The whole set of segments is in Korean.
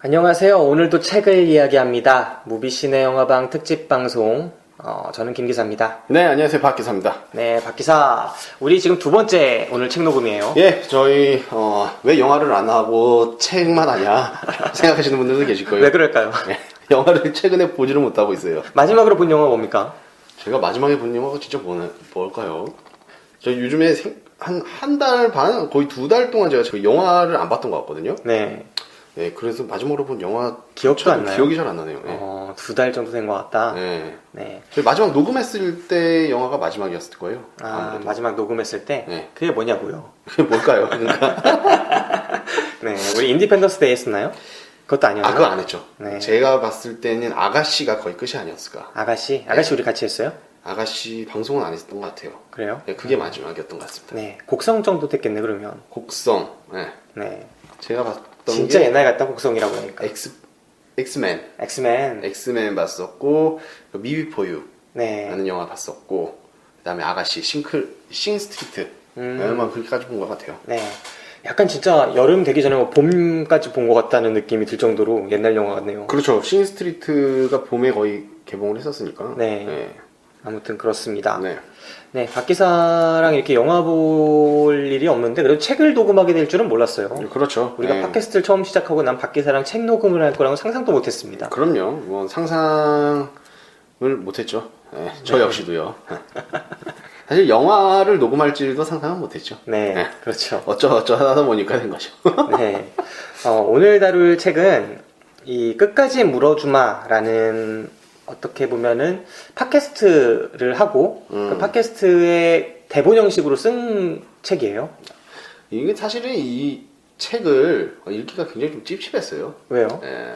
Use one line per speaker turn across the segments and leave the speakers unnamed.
안녕하세요. 오늘도 책을 이야기합니다. 무비시네 영화방 특집 방송. 저는 김 기사입니다.
네, 안녕하세요. 박 기사입니다.
네, 박 기사. 우리 지금 두 번째 오늘 책 녹음이에요.
예, 저희 왜 영화를 안 하고 책만 하냐 생각하시는 분들도 계실 거예요.
왜 그럴까요?
네, 영화를 최근에 보지를 못하고 있어요.
마지막으로 본 영화 뭡니까?
제가 마지막에 본 영화가 진짜 뭘까요? 저 요즘에 한 달 반, 거의 2달 동안 제가 영화를 안 봤던 것 같거든요.
네.
네, 그래서 마지막으로 본 영화
기억도 안 나요?
기억이 잘 안 나네요. 네.
2달 정도 된 것 같다.
네.
네.
저희 마지막 녹음했을 때 영화가 마지막이었을 거예요. 아무래도.
마지막 녹음했을 때?
네.
그게 뭐냐고요?
그게 뭘까요? 그러니까.
네, 우리 인디펜던스 데이 했었나요? 그것도 아니었나요?
그거 안 했죠.
네.
제가 봤을 때는 아가씨가 거의 끝이 아니었을까.
아가씨 우리 같이 했어요?
아가씨 방송은 안 했었던 것 같아요.
그래요?
네, 그게 마지막이었던 것 같습니다.
네, 곡성 정도 됐겠네 그러면.
곡성, 네.
네.
제가 봤던
진짜
게
옛날 같다 곡성이라고 하니까.
엑스맨.
엑스맨.
엑스맨 봤었고, 미비포유
네.
라는 영화 봤었고, 그 다음에 아가씨, 싱스트리트. 아마 그렇게까지 본 것 같아요.
네. 약간 진짜 여름 되기 전에 봄까지 본 것 같다는 느낌이 들 정도로 옛날 영화 같네요.
그렇죠. 싱스트리트가 봄에 거의 개봉을 했었으니까.
네.
네.
아무튼 그렇습니다.
네.
네, 박 기사랑 이렇게 영화 볼 일이 없는데 그래도 책을 녹음하게 될 줄은 몰랐어요.
그렇죠.
우리가
네.
팟캐스트를 처음 시작하고 난 박 기사랑 책 녹음을 할 거라고 상상도 못했습니다.
그럼요. 뭐 상상을 못했죠. 네, 저 역시도요. 사실 영화를 녹음할 줄도 상상은 못했죠.
네,
네.
그렇죠.
어쩌 하다 보니까 된 거죠.
네, 오늘 다룰 책은 이 끝까지 물어주마라는 어떻게 보면은 팟캐스트를 하고 그 팟캐스트의 대본 형식으로 쓴 책이에요.
이게 사실은 이 책을 읽기가 굉장히 좀 찝찝했어요.
왜요?
예.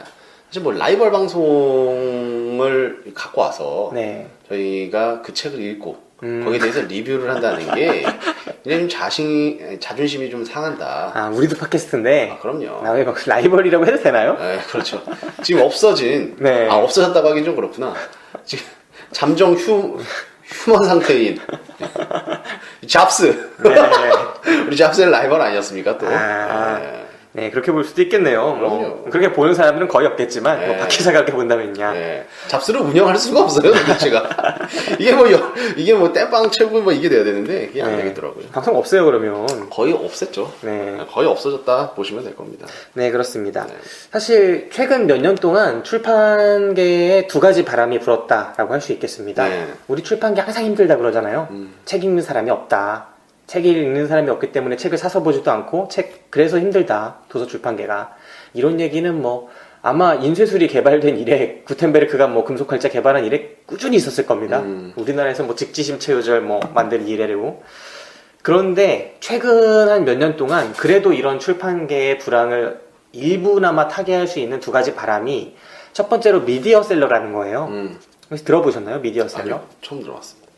사실 뭐 라이벌 방송을 갖고 와서
네.
저희가 그 책을 읽고 거기에 대해서 리뷰를 한다는 게 굉장히 좀 자존심이 좀 상한다.
아, 우리도 팟캐스트인데.
아, 그럼요.
왜 막 라이벌이라고 해도 되나요?
네, 그렇죠. 지금 없어진,
네.
없어졌다고 하긴 좀 그렇구나. 지금 잠정 휴먼 상태인 잡스.
네.
우리 잡스의 라이벌 아니었습니까, 또?
네, 그렇게 볼 수도 있겠네요.
그럼요.
그렇게 보는 사람들은 거의 없겠지만,
네.
박 기사가 그렇게 본다면야.
네. 잡스를 운영할 수가 없어요, 도대체가. 이게 뭐 땜빵 최고 뭐 이게 돼야 되는데, 그게 안 되겠더라고요.
방송 없어요, 그러면.
거의 없앴죠.
네.
거의 없어졌다 보시면 될 겁니다.
네, 그렇습니다.
네.
사실, 최근 몇 년 동안 출판계에 두 가지 바람이 불었다라고 할 수 있겠습니다.
네.
우리 출판계 항상 힘들다 그러잖아요. 책 읽는 사람이 없다. 책을 읽는 사람이 없기 때문에 책을 사서 보지도 않고 그래서 힘들다. 도서 출판계가. 이런 얘기는 뭐 아마 인쇄술이 개발된 이래 구텐베르크가 뭐 금속활자 개발한 이래 꾸준히 있었을 겁니다. 우리나라에서 뭐 직지심 체유절 뭐 만든 이래로. 그런데 최근 한 몇 년 동안 그래도 이런 출판계의 불황을 일부나마 타개할 수 있는 두 가지 바람이 첫 번째로 미디어셀러라는 거예요. 혹시 들어보셨나요? 미디어셀러?
아니요, 처음 들어봤습니다.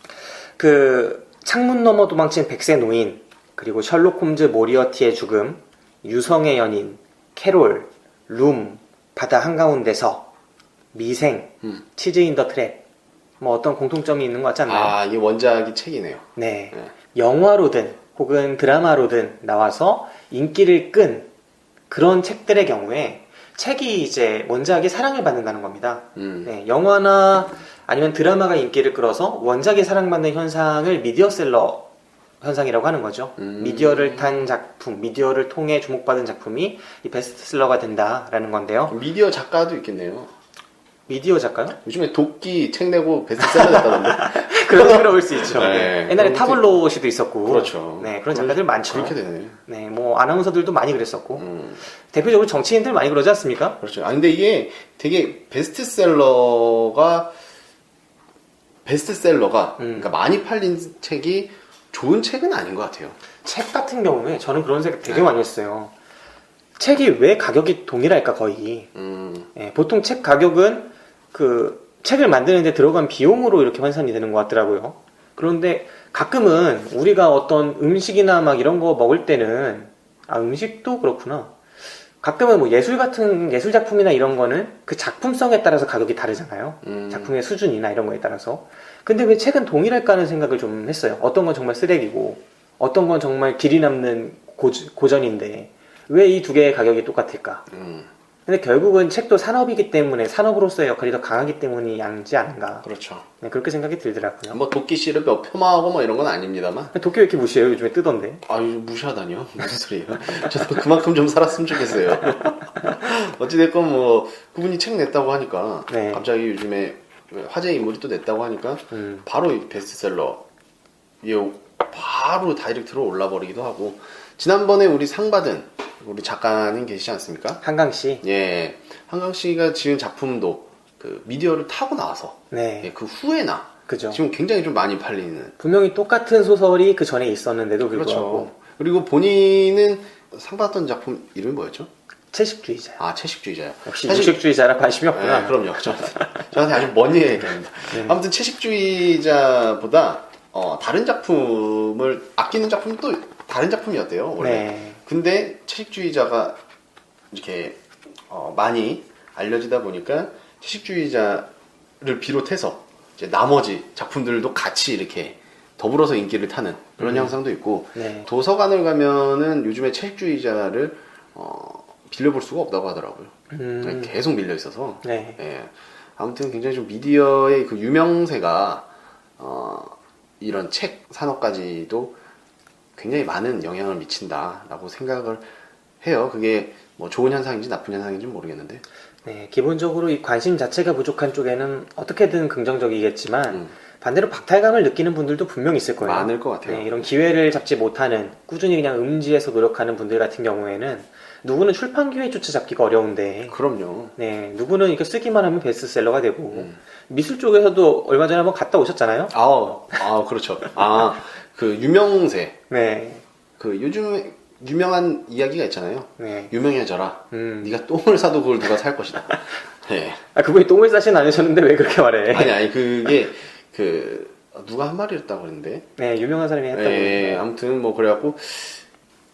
창문 너머 도망친 백세 노인, 그리고 셜록 홈즈 모리어티의 죽음, 유성의 연인, 캐롤, 룸, 바다 한가운데서, 미생, 치즈 인 더 트랩, 뭐 어떤 공통점이 있는 것 같지 않나요?
이 원작이 책이네요.
네. 영화로든 혹은 드라마로든 나와서 인기를 끈 그런 책들의 경우에 책이 이제 원작이 사랑을 받는다는 겁니다. 네, 영화나 아니면 드라마가 인기를 끌어서 원작이 사랑받는 현상을 미디어셀러 현상이라고 하는 거죠. 미디어를 탄 작품, 미디어를 통해 주목받은 작품이 이 베스트셀러가 된다라는 건데요.
미디어 작가도 있겠네요.
미디어 작가요?
요즘에 도끼 책 내고 베스트셀러 됐다던데.
그럴 수 있죠.
네,
옛날에 타블로시도 있었고.
그렇죠.
네, 그런 작가들 많죠.
그렇게 되네.
네, 뭐 아나운서들도 많이 그랬었고. 대표적으로 정치인들 많이 그러지 않습니까?
그렇죠. 근데 이게 되게 베스트셀러가 그러니까 많이 팔린 책이 좋은 책은 아닌 것 같아요.
책 같은 경우에 저는 그런 생각 되게 많이 했어요. 책이 왜 가격이 동일할까 거의. 네, 보통 책 가격은 그 책을 만드는데 들어간 비용으로 이렇게 환산이 되는 것 같더라고요. 그런데 가끔은 우리가 어떤 음식이나 막 이런 거 먹을 때는 음식도 그렇구나. 가끔은 뭐 예술 작품이나 이런 거는 그 작품성에 따라서 가격이 다르잖아요. 작품의 수준이나 이런 거에 따라서. 근데 왜 책은 동일할까 하는 생각을 좀 했어요. 어떤 건 정말 쓰레기고, 어떤 건 정말 길이 남는 고전인데, 왜 이 두 개의 가격이 똑같을까? 근데 결국은 책도 산업이기 때문에 산업으로서의 역할이 더 강하기 때문이 양지 않은가.
그렇죠.
네, 그렇게 생각이 들더라고요.
뭐 도끼 씨를 몇 폄하하고 뭐 이런 건 아닙니다만.
도쿄 왜 이렇게 무시해요? 요즘에 뜨던데.
아유, 무시하다니요? 무슨 소리예요? 저도 그만큼 좀 살았으면 좋겠어요. 어찌됐건 뭐 그분이 책 냈다고 하니까
네.
갑자기 요즘에 화제 인물이 또 냈다고 하니까 바로 이 베스트셀러 이 바로 다이렉트로 올라버리기도 하고, 지난번에 우리 상 받은 우리 작가님 계시지 않습니까?
한강 씨.
예, 한강 씨가 지은 작품도 그 미디어를 타고 나와서
네.
예, 그 후에나
그죠.
지금 굉장히 좀 많이 팔리는.
분명히 똑같은 소설이 그 전에 있었는데도 불구하고.
그렇죠. 그리고 본인은 상 받았던 작품 이름이 뭐였죠?
채식주의자.
아, 채식주의자요.
역시 육식주의자라 관심이 없구나.
네, 그럼요. 저한테 아주 먼 얘기입니다. 아무튼 채식주의자보다 다른 작품을 아끼는 작품이 또 다른 작품이었대요, 원래.
네.
근데 채식주의자가 이렇게 많이 알려지다 보니까 채식주의자를 비롯해서 이제 나머지 작품들도 같이 이렇게 더불어서 인기를 타는 그런 현상도 있고,
네.
도서관을 가면은 요즘에 채식주의자를 빌려볼 수가 없다고 하더라고요. 계속 밀려 있어서.
네.
예. 아무튼 굉장히 좀 미디어의 그 유명세가 이런 책 산업까지도 굉장히 많은 영향을 미친다라고 생각을 해요. 그게 뭐 좋은 현상인지 나쁜 현상인지 모르겠는데.
네, 기본적으로 이 관심 자체가 부족한 쪽에는 어떻게든 긍정적이겠지만 반대로 박탈감을 느끼는 분들도 분명 있을 거예요.
많을 것 같아요.
네, 이런 기회를 잡지 못하는, 꾸준히 그냥 음지에서 노력하는 분들 같은 경우에는 누구는 출판 기회조차 잡기가 어려운데,
그럼요.
네, 누구는 이렇게 쓰기만 하면 베스트셀러가 되고, 미술 쪽에서도 얼마 전에 한번 갔다 오셨잖아요.
그렇죠. 그 유명세.
네,
그 요즘에 유명한 이야기가 있잖아요.
네.
유명해져라. 네가 똥을 사도 그걸 누가 살 것이다. 네.
아, 그분이 똥을 싸진 않으셨는데 왜 그렇게 말해?
아니 그게 누가 한 말이었다고 그랬는데.
네, 유명한 사람이 했다고.
네, 아무튼 뭐 그래갖고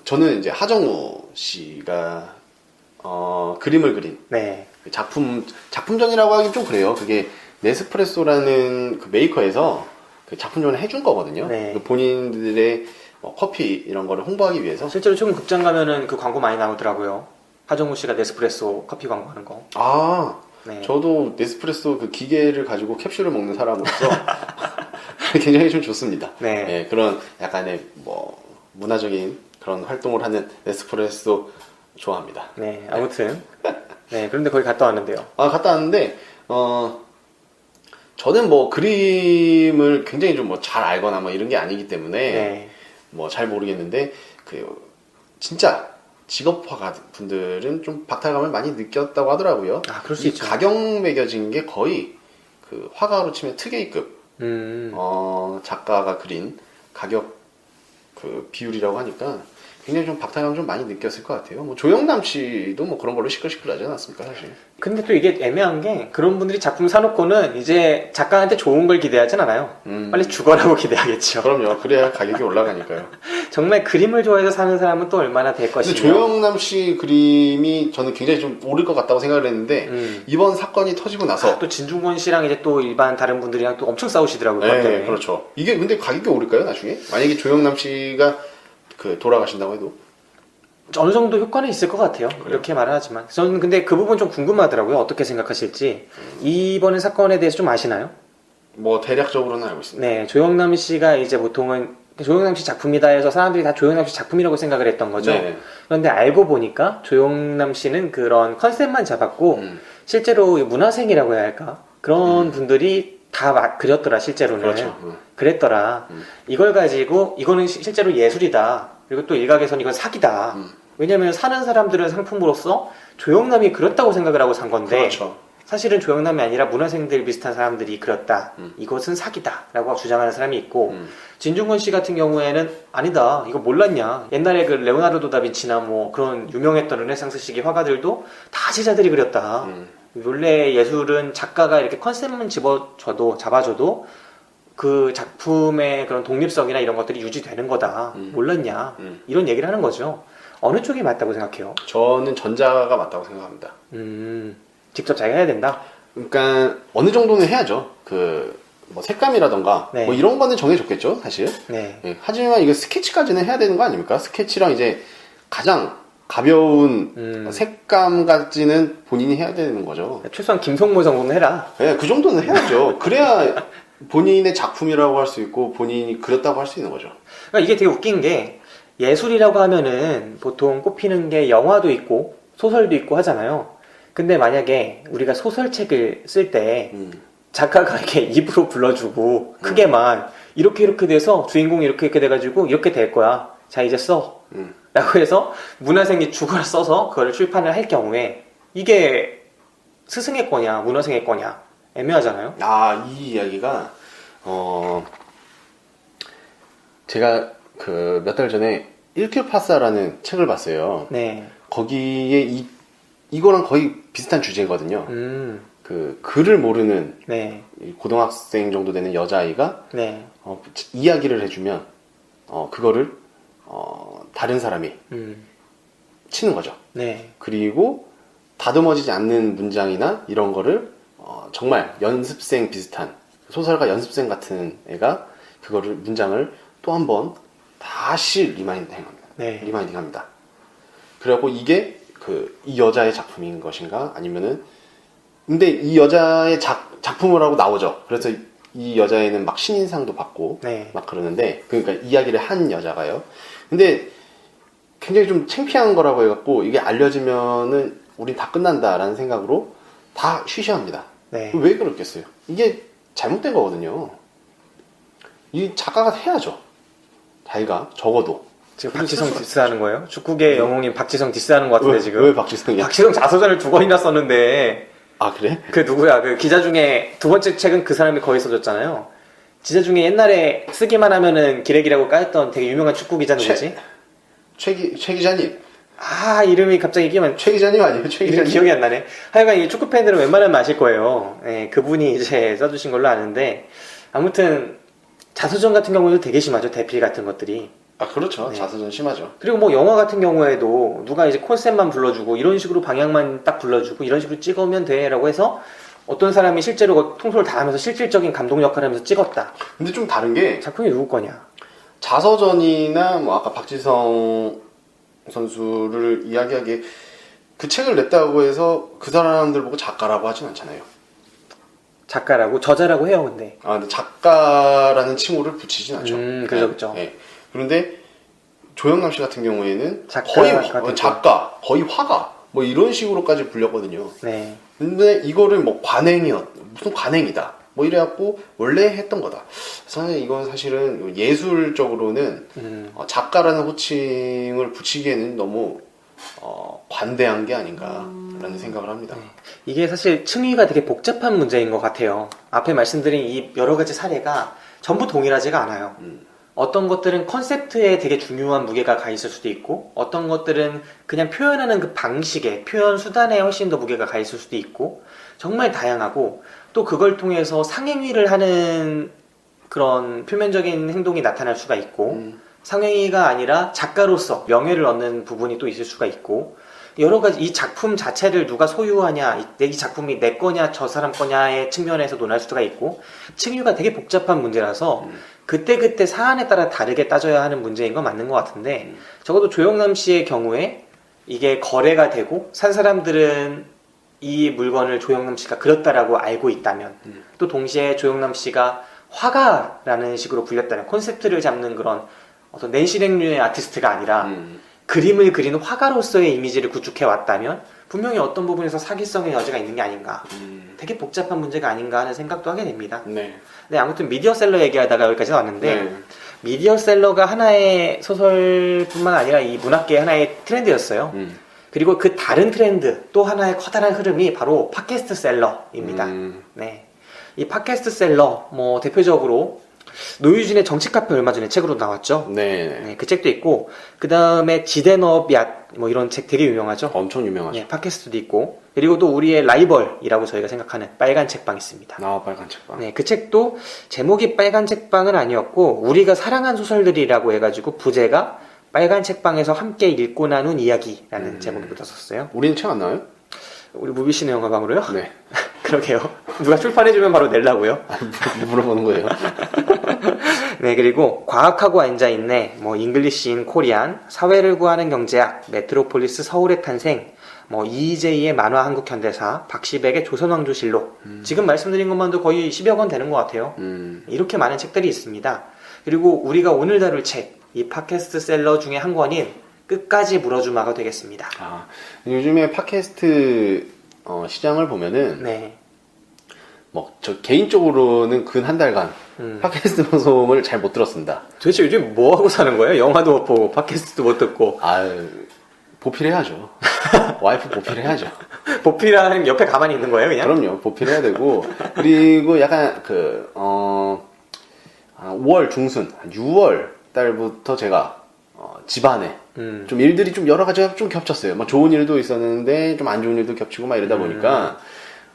저는 이제 하정우 씨가 그림을 그린
네,
그 작품전이라고 하긴 좀 그래요. 그게 네스프레소라는 그 메이커에서 그 작품전을 해준 거거든요.
네.
그 본인들의 커피 이런 거를 홍보하기 위해서.
실제로 최근 극장 가면은 그 광고 많이 나오더라고요. 하정우 씨가 네스프레소 커피 광고하는 거. 네.
저도 네스프레소 그 기계를 가지고 캡슐을 먹는 사람으로서 굉장히 좀 좋습니다.
네.
그런 약간의 뭐 문화적인 그런 활동을 하는 네스프레소 좋아합니다.
네, 아무튼. 네, 그런데 거기 갔다 왔는데요.
갔다 왔는데 저는 뭐 그림을 굉장히 좀 뭐 잘 알거나 뭐 이런 게 아니기 때문에
네.
뭐 잘 모르겠는데 진짜 직업화 분들은 좀 박탈감을 많이 느꼈다고 하더라고요.
그럴 수 있죠.
가격 매겨진 게 거의 그 화가로 치면 특A급 작가가 그린 가격 그 비율이라고 하니까 굉장히 좀 박탈감 좀 많이 느꼈을 것 같아요. 뭐 조영남 씨도 뭐 그런 걸로 시끌시끌하지 않았습니까, 사실.
근데 또 이게 애매한 게 그런 분들이 작품 사놓고는 이제 작가한테 좋은 걸 기대하진 않아요. 빨리 죽어라고 기대하겠죠.
그럼요. 그래야 가격이 올라가니까요.
정말 그림을 좋아해서 사는 사람은 또 얼마나 될
근데
것이며.
조영남 씨 그림이 저는 굉장히 좀 오를 것 같다고 생각을 했는데 이번 사건이 터지고 나서
또 진중권 씨랑 이제 또 일반 다른 분들이랑 또 엄청 싸우시더라고요. 그것 때문에.
그렇죠. 이게 근데 가격이 오를까요, 나중에? 만약에 조영남 씨가 돌아가신다고 해도?
어느 정도 효과는 있을 것 같아요. 그렇게 말을 하지만. 저는 근데 그 부분 좀 궁금하더라고요. 어떻게 생각하실지. 이번에 사건에 대해서 좀 아시나요?
뭐 대략적으로는 알고 있습니다.
네, 조영남 씨가 이제 보통은 조영남 씨 작품이다 해서 사람들이 다 조영남 씨 작품이라고 생각을 했던 거죠.
네.
그런데 알고 보니까 조영남 씨는 그런 컨셉만 잡았고 실제로 문화생이라고 해야 할까? 그런 분들이 다 그렸더라, 실제로는.
그렇죠.
그랬더라. 이걸 가지고 이거는 실제로 예술이다. 그리고 또 일각에서는 이건 사기다. 왜냐면 사는 사람들은 상품으로서 조영남이 그렸다고 생각을 하고 산 건데
그렇죠.
사실은 조영남이 아니라 문화생들 비슷한 사람들이 그렸다. 이것은 사기다. 라고 주장하는 사람이 있고 진중권 씨 같은 경우에는 아니다. 이거 몰랐냐. 옛날에 그 레오나르도 다빈치나 뭐 그런 유명했던 르네상스 시기 화가들도 다 제자들이 그렸다. 원래 예술은 작가가 이렇게 컨셉만 잡아줘도 그 작품의 그런 독립성이나 이런 것들이 유지되는 거다. 몰랐냐. 이런 얘기를 하는 거죠. 어느 쪽이 맞다고 생각해요?
저는 전자가 맞다고 생각합니다.
직접 자기가 해야 된다?
그러니까 어느 정도는 해야죠. 뭐 색감이라던가
네.
뭐 이런 거는 정해줬겠죠, 사실.
네.
하지만 이거 스케치까지는 해야 되는 거 아닙니까? 스케치랑 이제 가장 가벼운 색감 까지는 본인이 해야 되는 거죠.
최소한 김성모 정도는 해라.
네, 그 정도는 해야죠. 그래야 본인의 작품이라고 할 수 있고 본인이 그렸다고 할 수 있는 거죠.
그러니까 이게 되게 웃긴 게 예술이라고 하면은 보통 꼽히는 게 영화도 있고 소설도 있고 하잖아요. 근데 만약에 우리가 소설책을 쓸 때 작가가 이렇게 입으로 불러주고 크게만 이렇게 돼서 주인공이 이렇게 돼가지고 이렇게 될 거야. 자 이제 써. 라고 해서 문화생이 죽어라 써서 그걸 출판을 할 경우에 이게 스승의 거냐 문화생의 거냐 애매하잖아요.
이 이야기가 제가 그 몇 달 전에 일큐파사라는 책을 봤어요.
네.
거기에 이거랑 거의 비슷한 주제거든요. 그 글을 모르는
네.
고등학생 정도 되는 여자아이가
네.
이야기를 해주면 그거를 다른 사람이 치는 거죠.
네.
그리고 다듬어지지 않는 문장이나 이런 거를 정말 연습생 비슷한 소설가 연습생 같은 애가 그거를 문장을 또 한 번 다시 리마인딩합니다.
네.
리마인딩합니다. 그래갖고 이게 이 여자의 작품인 것인가 아니면은 근데 이 여자의 작품을 하고 나오죠. 그래서 이 여자애는 막 신인상도 받고
네.
막 그러는데 그러니까 이야기를 한 여자가요. 근데 굉장히 좀 창피한 거라고 해갖고 이게 알려지면은 우린 다 끝난다라는 생각으로 다 쉬쉬합니다.
네.
왜 그렇겠어요? 이게 잘못된 거거든요. 이 작가가 해야죠. 자기가 적어도.
지금 박지성 디스하는 거예요? 축구계 영웅인 박지성 디스하는 것 같은데 지금.
왜 박지성이야?
박지성 자서전을 2권이나 썼는데.
아 그래?
그 누구야? 그 기자 중에 두 번째 책은 그 사람이 거의 써줬잖아요. 기자 중에 옛날에 쓰기만 하면은 기레기라고 까였던 되게 유명한 축구 기자 누구지?
최 기자님.
이름이 갑자기 기억이
최 기자님 아니에요? 최 기자님.
기억이 안 나네. 하여간 이 축구 팬들은 웬만하면 아실 거예요. 예, 그분이 이제 써주신 걸로 아는데 아무튼 자서전 같은 경우에도 되게 심하죠. 대필 같은 것들이.
아 그렇죠.
네.
자서전 심하죠.
그리고 뭐 영화 같은 경우에도 누가 이제 콘셉트만 불러주고 이런 식으로 방향만 딱 불러주고 이런 식으로 찍으면 돼라고 해서 어떤 사람이 실제로 통솔을 다 하면서 실질적인 감독 역할을 하면서 찍었다.
근데 좀 다른 게
작품이 누구 거냐?
자서전이나 뭐 아까 박지성 선수를 이야기하기에 그 책을 냈다고 해서 그 사람들 보고 작가라고 하진 않잖아요.
작가라고 저자라고 해요, 근데.
근데 작가라는 칭호를 붙이진 않죠.
그렇죠.
네. 그런데 조영남 씨 같은 경우에는
작가
거의
같은
작가, 거의 화가 뭐 이런 식으로까지 불렸거든요.
네.
근데 이거를 뭐 무슨 관행이다. 뭐 이래갖고 원래 했던 거다. 저는 이건 사실은 예술적으로는 작가라는 호칭을 붙이기에는 너무 관대한 게 아닌가라는 생각을 합니다.
네. 이게 사실 층위가 되게 복잡한 문제인 것 같아요. 앞에 말씀드린 이 여러 가지 사례가 전부 동일하지가 않아요. 어떤 것들은 컨셉트에 되게 중요한 무게가 가 있을 수도 있고 어떤 것들은 그냥 표현하는 그 방식에 표현 수단에 훨씬 더 무게가 가 있을 수도 있고 정말 다양하고 또 그걸 통해서 상행위를 하는 그런 표면적인 행동이 나타날 수가 있고 상행위가 아니라 작가로서 명예를 얻는 부분이 또 있을 수가 있고 여러 가지 이 작품 자체를 누가 소유하냐 이 작품이 내 거냐 저 사람 거냐의 측면에서 논할 수가 있고 층위가 되게 복잡한 문제라서 그때그때 사안에 따라 다르게 따져야 하는 문제인 건 맞는 것 같은데 적어도 조영남 씨의 경우에 이게 거래가 되고 산 사람들은 이 물건을 조영남 씨가 그렸다라고 알고 있다면 또 동시에 조영남 씨가 화가라는 식으로 불렸다면 콘셉트를 잡는 그런 어떤 낸시랭류의 아티스트가 아니라 그림을 그리는 화가로서의 이미지를 구축해 왔다면 분명히 어떤 부분에서 사기성의 여지가 있는 게 아닌가 되게 복잡한 문제가 아닌가 하는 생각도 하게 됩니다.
네.
네, 아무튼 미디어셀러 얘기하다가 여기까지 왔는데
네.
미디어셀러가 하나의 소설뿐만 아니라 이 문학계의 하나의 트렌드였어요. 그리고 그 다른 트렌드 또 하나의 커다란 흐름이 바로 팟캐스트셀러입니다. 네, 이 팟캐스트셀러 뭐 대표적으로 노유진의 정치 카페 얼마 전에 책으로 나왔죠.
네.
네, 그 책도 있고 그 다음에 지대너비앗 뭐 이런 책 되게 유명하죠.
엄청 유명하죠.
네, 팟캐스트도 있고 그리고 또 우리의 라이벌이라고 저희가 생각하는 빨간 책방 있습니다.
빨간 책방.
네, 그 책도 제목이 빨간 책방은 아니었고 우리가 사랑한 소설들이라고 해가지고 부제가 빨간 책방에서 함께 읽고 나눈 이야기라는 제목이 붙었었어요.
우리는 책 안 나와요?
우리 무비씨는 영화방으로요?
네.
그러게요. 누가 출판해주면 바로 내려고요.
물어보는 거예요.
네, 그리고 과학하고 앉아있네, 뭐 잉글리시 인 코리안, 사회를 구하는 경제학, 메트로폴리스 서울의 탄생, 뭐 이재희의 만화 한국 현대사, 박시백의 조선왕조실록. 지금 말씀드린 것만도 거의 10여 권 되는 것 같아요. 이렇게 많은 책들이 있습니다. 그리고 우리가 오늘 다룰 책, 이 팟캐스트셀러 중에 한 권인 끝까지 물어주마가 되겠습니다.
요즘에 팟캐스트 시장을 보면은
네.
뭐 저 개인적으로는 근 한 달간 팟캐스트 방송을 잘 못 들었습니다.
도대체 요즘 뭐 하고 사는 거예요? 영화도 못 보고 팟캐스트도 못 듣고.
보필해야죠. 와이프 보필해야죠.
보필하는 옆에 가만히 있는 거예요, 그냥?
그럼요. 보필해야 되고 그리고 약간 5월 중순, 6월 달부터 제가 집안에 좀 일들이 좀 여러 가지가 좀 겹쳤어요. 막 좋은 일도 있었는데 좀 안 좋은 일도 겹치고 막 이러다 보니까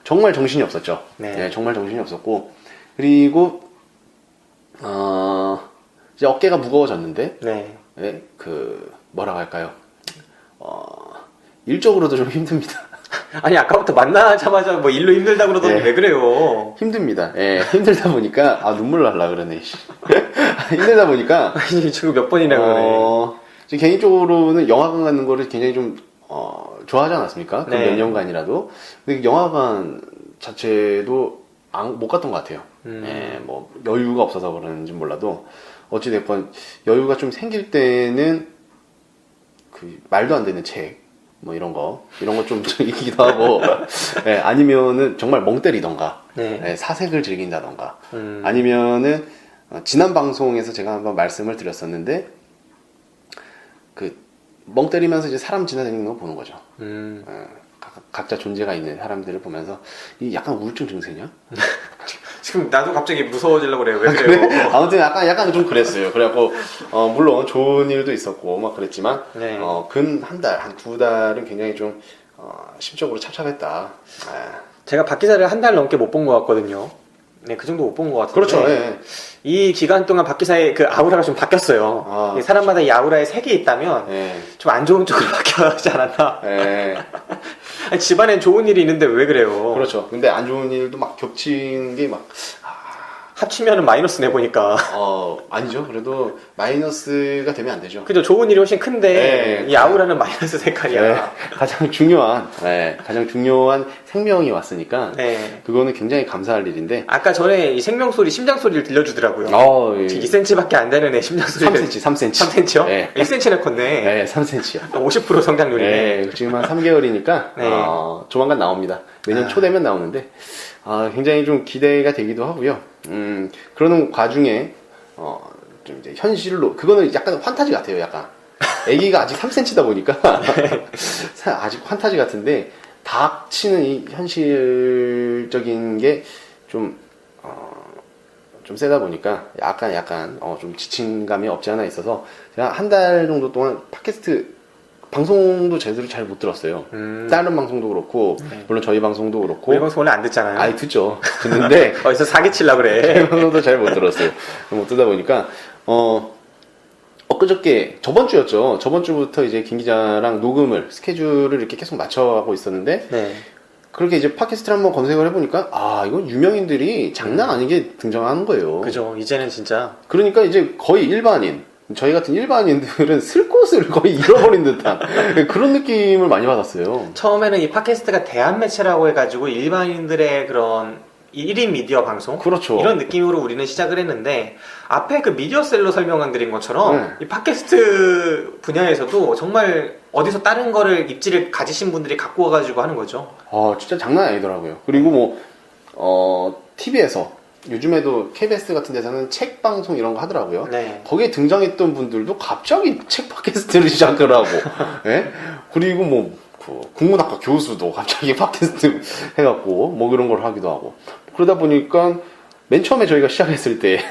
정말 정신이 없었죠.
네.
정말 정신이 없었고 그리고 이제 어깨가 무거워졌는데
네.
뭐라고 할까요? 일적으로도 좀 힘듭니다.
아니, 아까부터 만나자마자 뭐 일로 힘들다 그러더니
네.
왜 그래요?
힘듭니다. 힘들다 보니까 눈물 날라 그러네. 힘들다 보니까
아니, 지금 몇 번이나 그러네.
지금 개인적으로는 영화관 가는 거를 굉장히 좀 좋아하지 않았습니까?
네.
몇 년간이라도. 근데 영화관 자체도 못 갔던 것 같아요. 뭐 여유가 없어서 그러는지 몰라도 어찌됐건 여유가 좀 생길 때는 말도 안 되는 책 뭐 이런 거 좀 읽기도 하고 아니면은 정말 멍 때리던가
네.
사색을 즐긴다던가 아니면은 지난 방송에서 제가 한번 말씀을 드렸었는데 멍 때리면서 이제 사람 지나다니는 거 보는 거죠. 각자 존재가 있는 사람들을 보면서 이 약간 우울증 증세냐?
지금 나도 갑자기 무서워지려고 그래요. 왜 그래요?
그래? 아무튼 약간 좀 그랬어요. 그래갖고 물론 좋은 일도 있었고 막 그랬지만
네.
근 한 달, 한 두 달은 굉장히 좀 심적으로 찹찹했다.
제가 박 기사를 한 달 넘게 못 본 것 같거든요. 네, 그 정도 못 본 것 같은데.
그렇죠. 예.
이 기간 동안 박 기사의 그 아우라가 좀 바뀌었어요. 이 사람마다 이 아우라의 색이 있다면 좀 안 좋은 쪽으로 바뀌어가지 않았나? 아니, 집안엔 좋은 일이 있는데 왜 그래요?
그렇죠. 근데 안 좋은 일도 막 겹친 게 막
합치면은 마이너스 내보니까.
아니죠. 그래도 마이너스가 되면 안 되죠.
그죠. 좋은 일이 훨씬 큰데 이 아우라는 마이너스 색깔이야.
가장 중요한 생명이 왔으니까 그거는 굉장히 감사할 일인데
아까 전에 이 생명소리, 심장소리를 들려주더라고요. 2cm밖에 안 되는 애 심장소리를
3cm.
3cm요?
네.
1cm나 컸네.
네, 3cm요.
50% 성장률이네.
네, 지금 한 3개월이니까 조만간 나옵니다. 내년 초 되면 나오는데 굉장히 좀 기대가 되기도 하고요. 그러는 과중에 좀 이제 현실로 그거는 약간 환타지 같아요. 약간 아기가 아직 3cm다 보니까 아직 환타지 같은데 닥치는 이 현실적인 게 좀 세다 보니까 약간 좀 지침감이 없지 않아 있어서 제가 한 달 정도 동안 팟캐스트 방송도 제대로 잘 못 들었어요. 다른 방송도 그렇고 물론 저희 방송도 그렇고
우리 방송 원래 안 듣잖아요.
듣죠. 듣는데
어디서 사기치려고 그래.
저희 방송도 잘 못 들었어요. 못 듣다 보니까 엊그저께 저번 주였죠. 저번 주부터 이제 김 기자랑 녹음을 스케줄을 이렇게 계속 맞춰가고 있었는데 그렇게 이제 팟캐스트를 한번 검색을 해보니까 이건 유명인들이 장난 아니게 등장하는 거예요.
그죠. 이제는 진짜.
그러니까 이제 거의 일반인 저희 같은 일반인들은 쓸 곳을 거의 잃어버린 듯한 그런 느낌을 많이 받았어요.
처음에는 이 팟캐스트가 대한 매체라고 해가지고 일반인들의 그런 1인 미디어 방송?
그렇죠.
이런 느낌으로 우리는 시작을 했는데 앞에 그 미디어셀러 설명한 드린 것처럼 이 팟캐스트 분야에서도 정말 어디서 다른 거를 입지를 가지신 분들이 갖고 와가지고 하는 거죠.
진짜 장난 아니더라고요. 그리고 TV에서 요즘에도 KBS 같은 데서는 책 방송 이런 거 하더라고요. 거기에 등장했던 분들도 갑자기 책 팟캐스트를 시작을 하고, 그리고 국문학과 교수도 갑자기 팟캐스트 해갖고 그런 걸 하기도 하고 그러다 보니까 맨 처음에 저희가 시작했을 때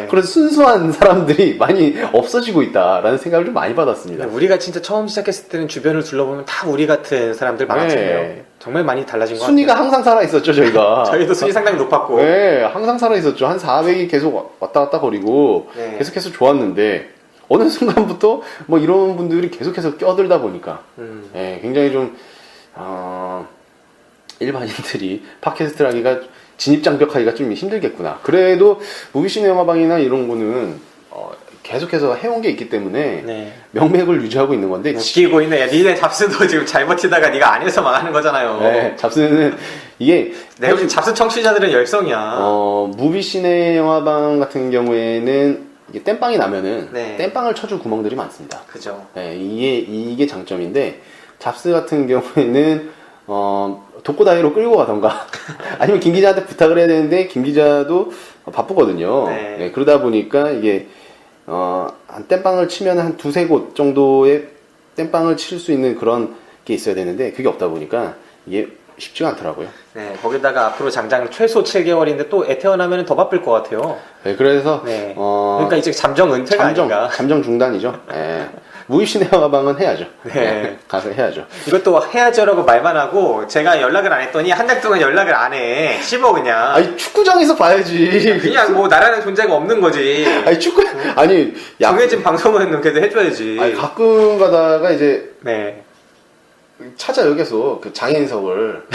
그런 순수한 사람들이 많이 없어지고 있다라는 생각을 좀 많이 받았습니다.
우리가 진짜 처음 시작했을 때는 주변을 둘러보면 다 우리 같은 사람들 많았잖아요. 정말 많이 달라진 것 같아요.
순위가 항상 살아있었죠, 저희가.
저희도 순위 상당히 높았고.
항상 살아있었죠. 한 400이 계속 왔다 갔다 거리고 계속해서 좋았는데 어느 순간부터 이런 분들이 계속해서 껴들다 보니까 굉장히 좀 일반인들이 팟캐스트를 하기가 진입장벽하기가 좀 힘들겠구나. 그래도 무비시네 영화방이나 이런 거는 계속해서 해온 게 있기 때문에
네.
명맥을 유지하고 있는 건데
웃기고 있네. 야, 니네 잡스도 지금 잘 버티다가 네가 안 해서 망하는 거잖아요.
네, 잡스는 이게
내가 요즘 잡스 청취자들은 열성이야.
무비시네 영화방 같은 경우에는 이게 땜빵이 나면은
네.
땜빵을 쳐줄 구멍들이 많습니다.
그죠.
네, 이게 장점인데 잡스 같은 경우에는 독고다이로 끌고 가던가 아니면 김 기자한테 부탁을 해야 되는데 김 기자도 바쁘거든요.
네.
네, 그러다 보니까 이게 한 땜빵을 치면 한 두세 곳 정도의 땜빵을 칠 수 있는 그런 게 있어야 되는데 그게 없다 보니까 이게 쉽지가 않더라고요.
네, 거기다가 앞으로 장장 최소 7개월인데 또 애태어나면 더 바쁠 것 같아요.
네, 그래서
네. 그러니까 이제 잠정 은퇴가 아닌가.
잠정 중단이죠. 네. 무입시네 영화방은 해야죠.
네.
네, 가서 해야죠.
이것도 해야죠라고 말만 하고 제가 연락을 안 했더니 한 달 동안 연락을 안 해. 씹어 그냥.
아니 축구장에서 봐야지.
그냥 뭐 나라는 존재가 없는 거지.
아니 축구 아니
정해진 방송은 그래도 해줘야지.
아니 가끔 가다가 이제
네.
찾아요 계속 그 장애인석을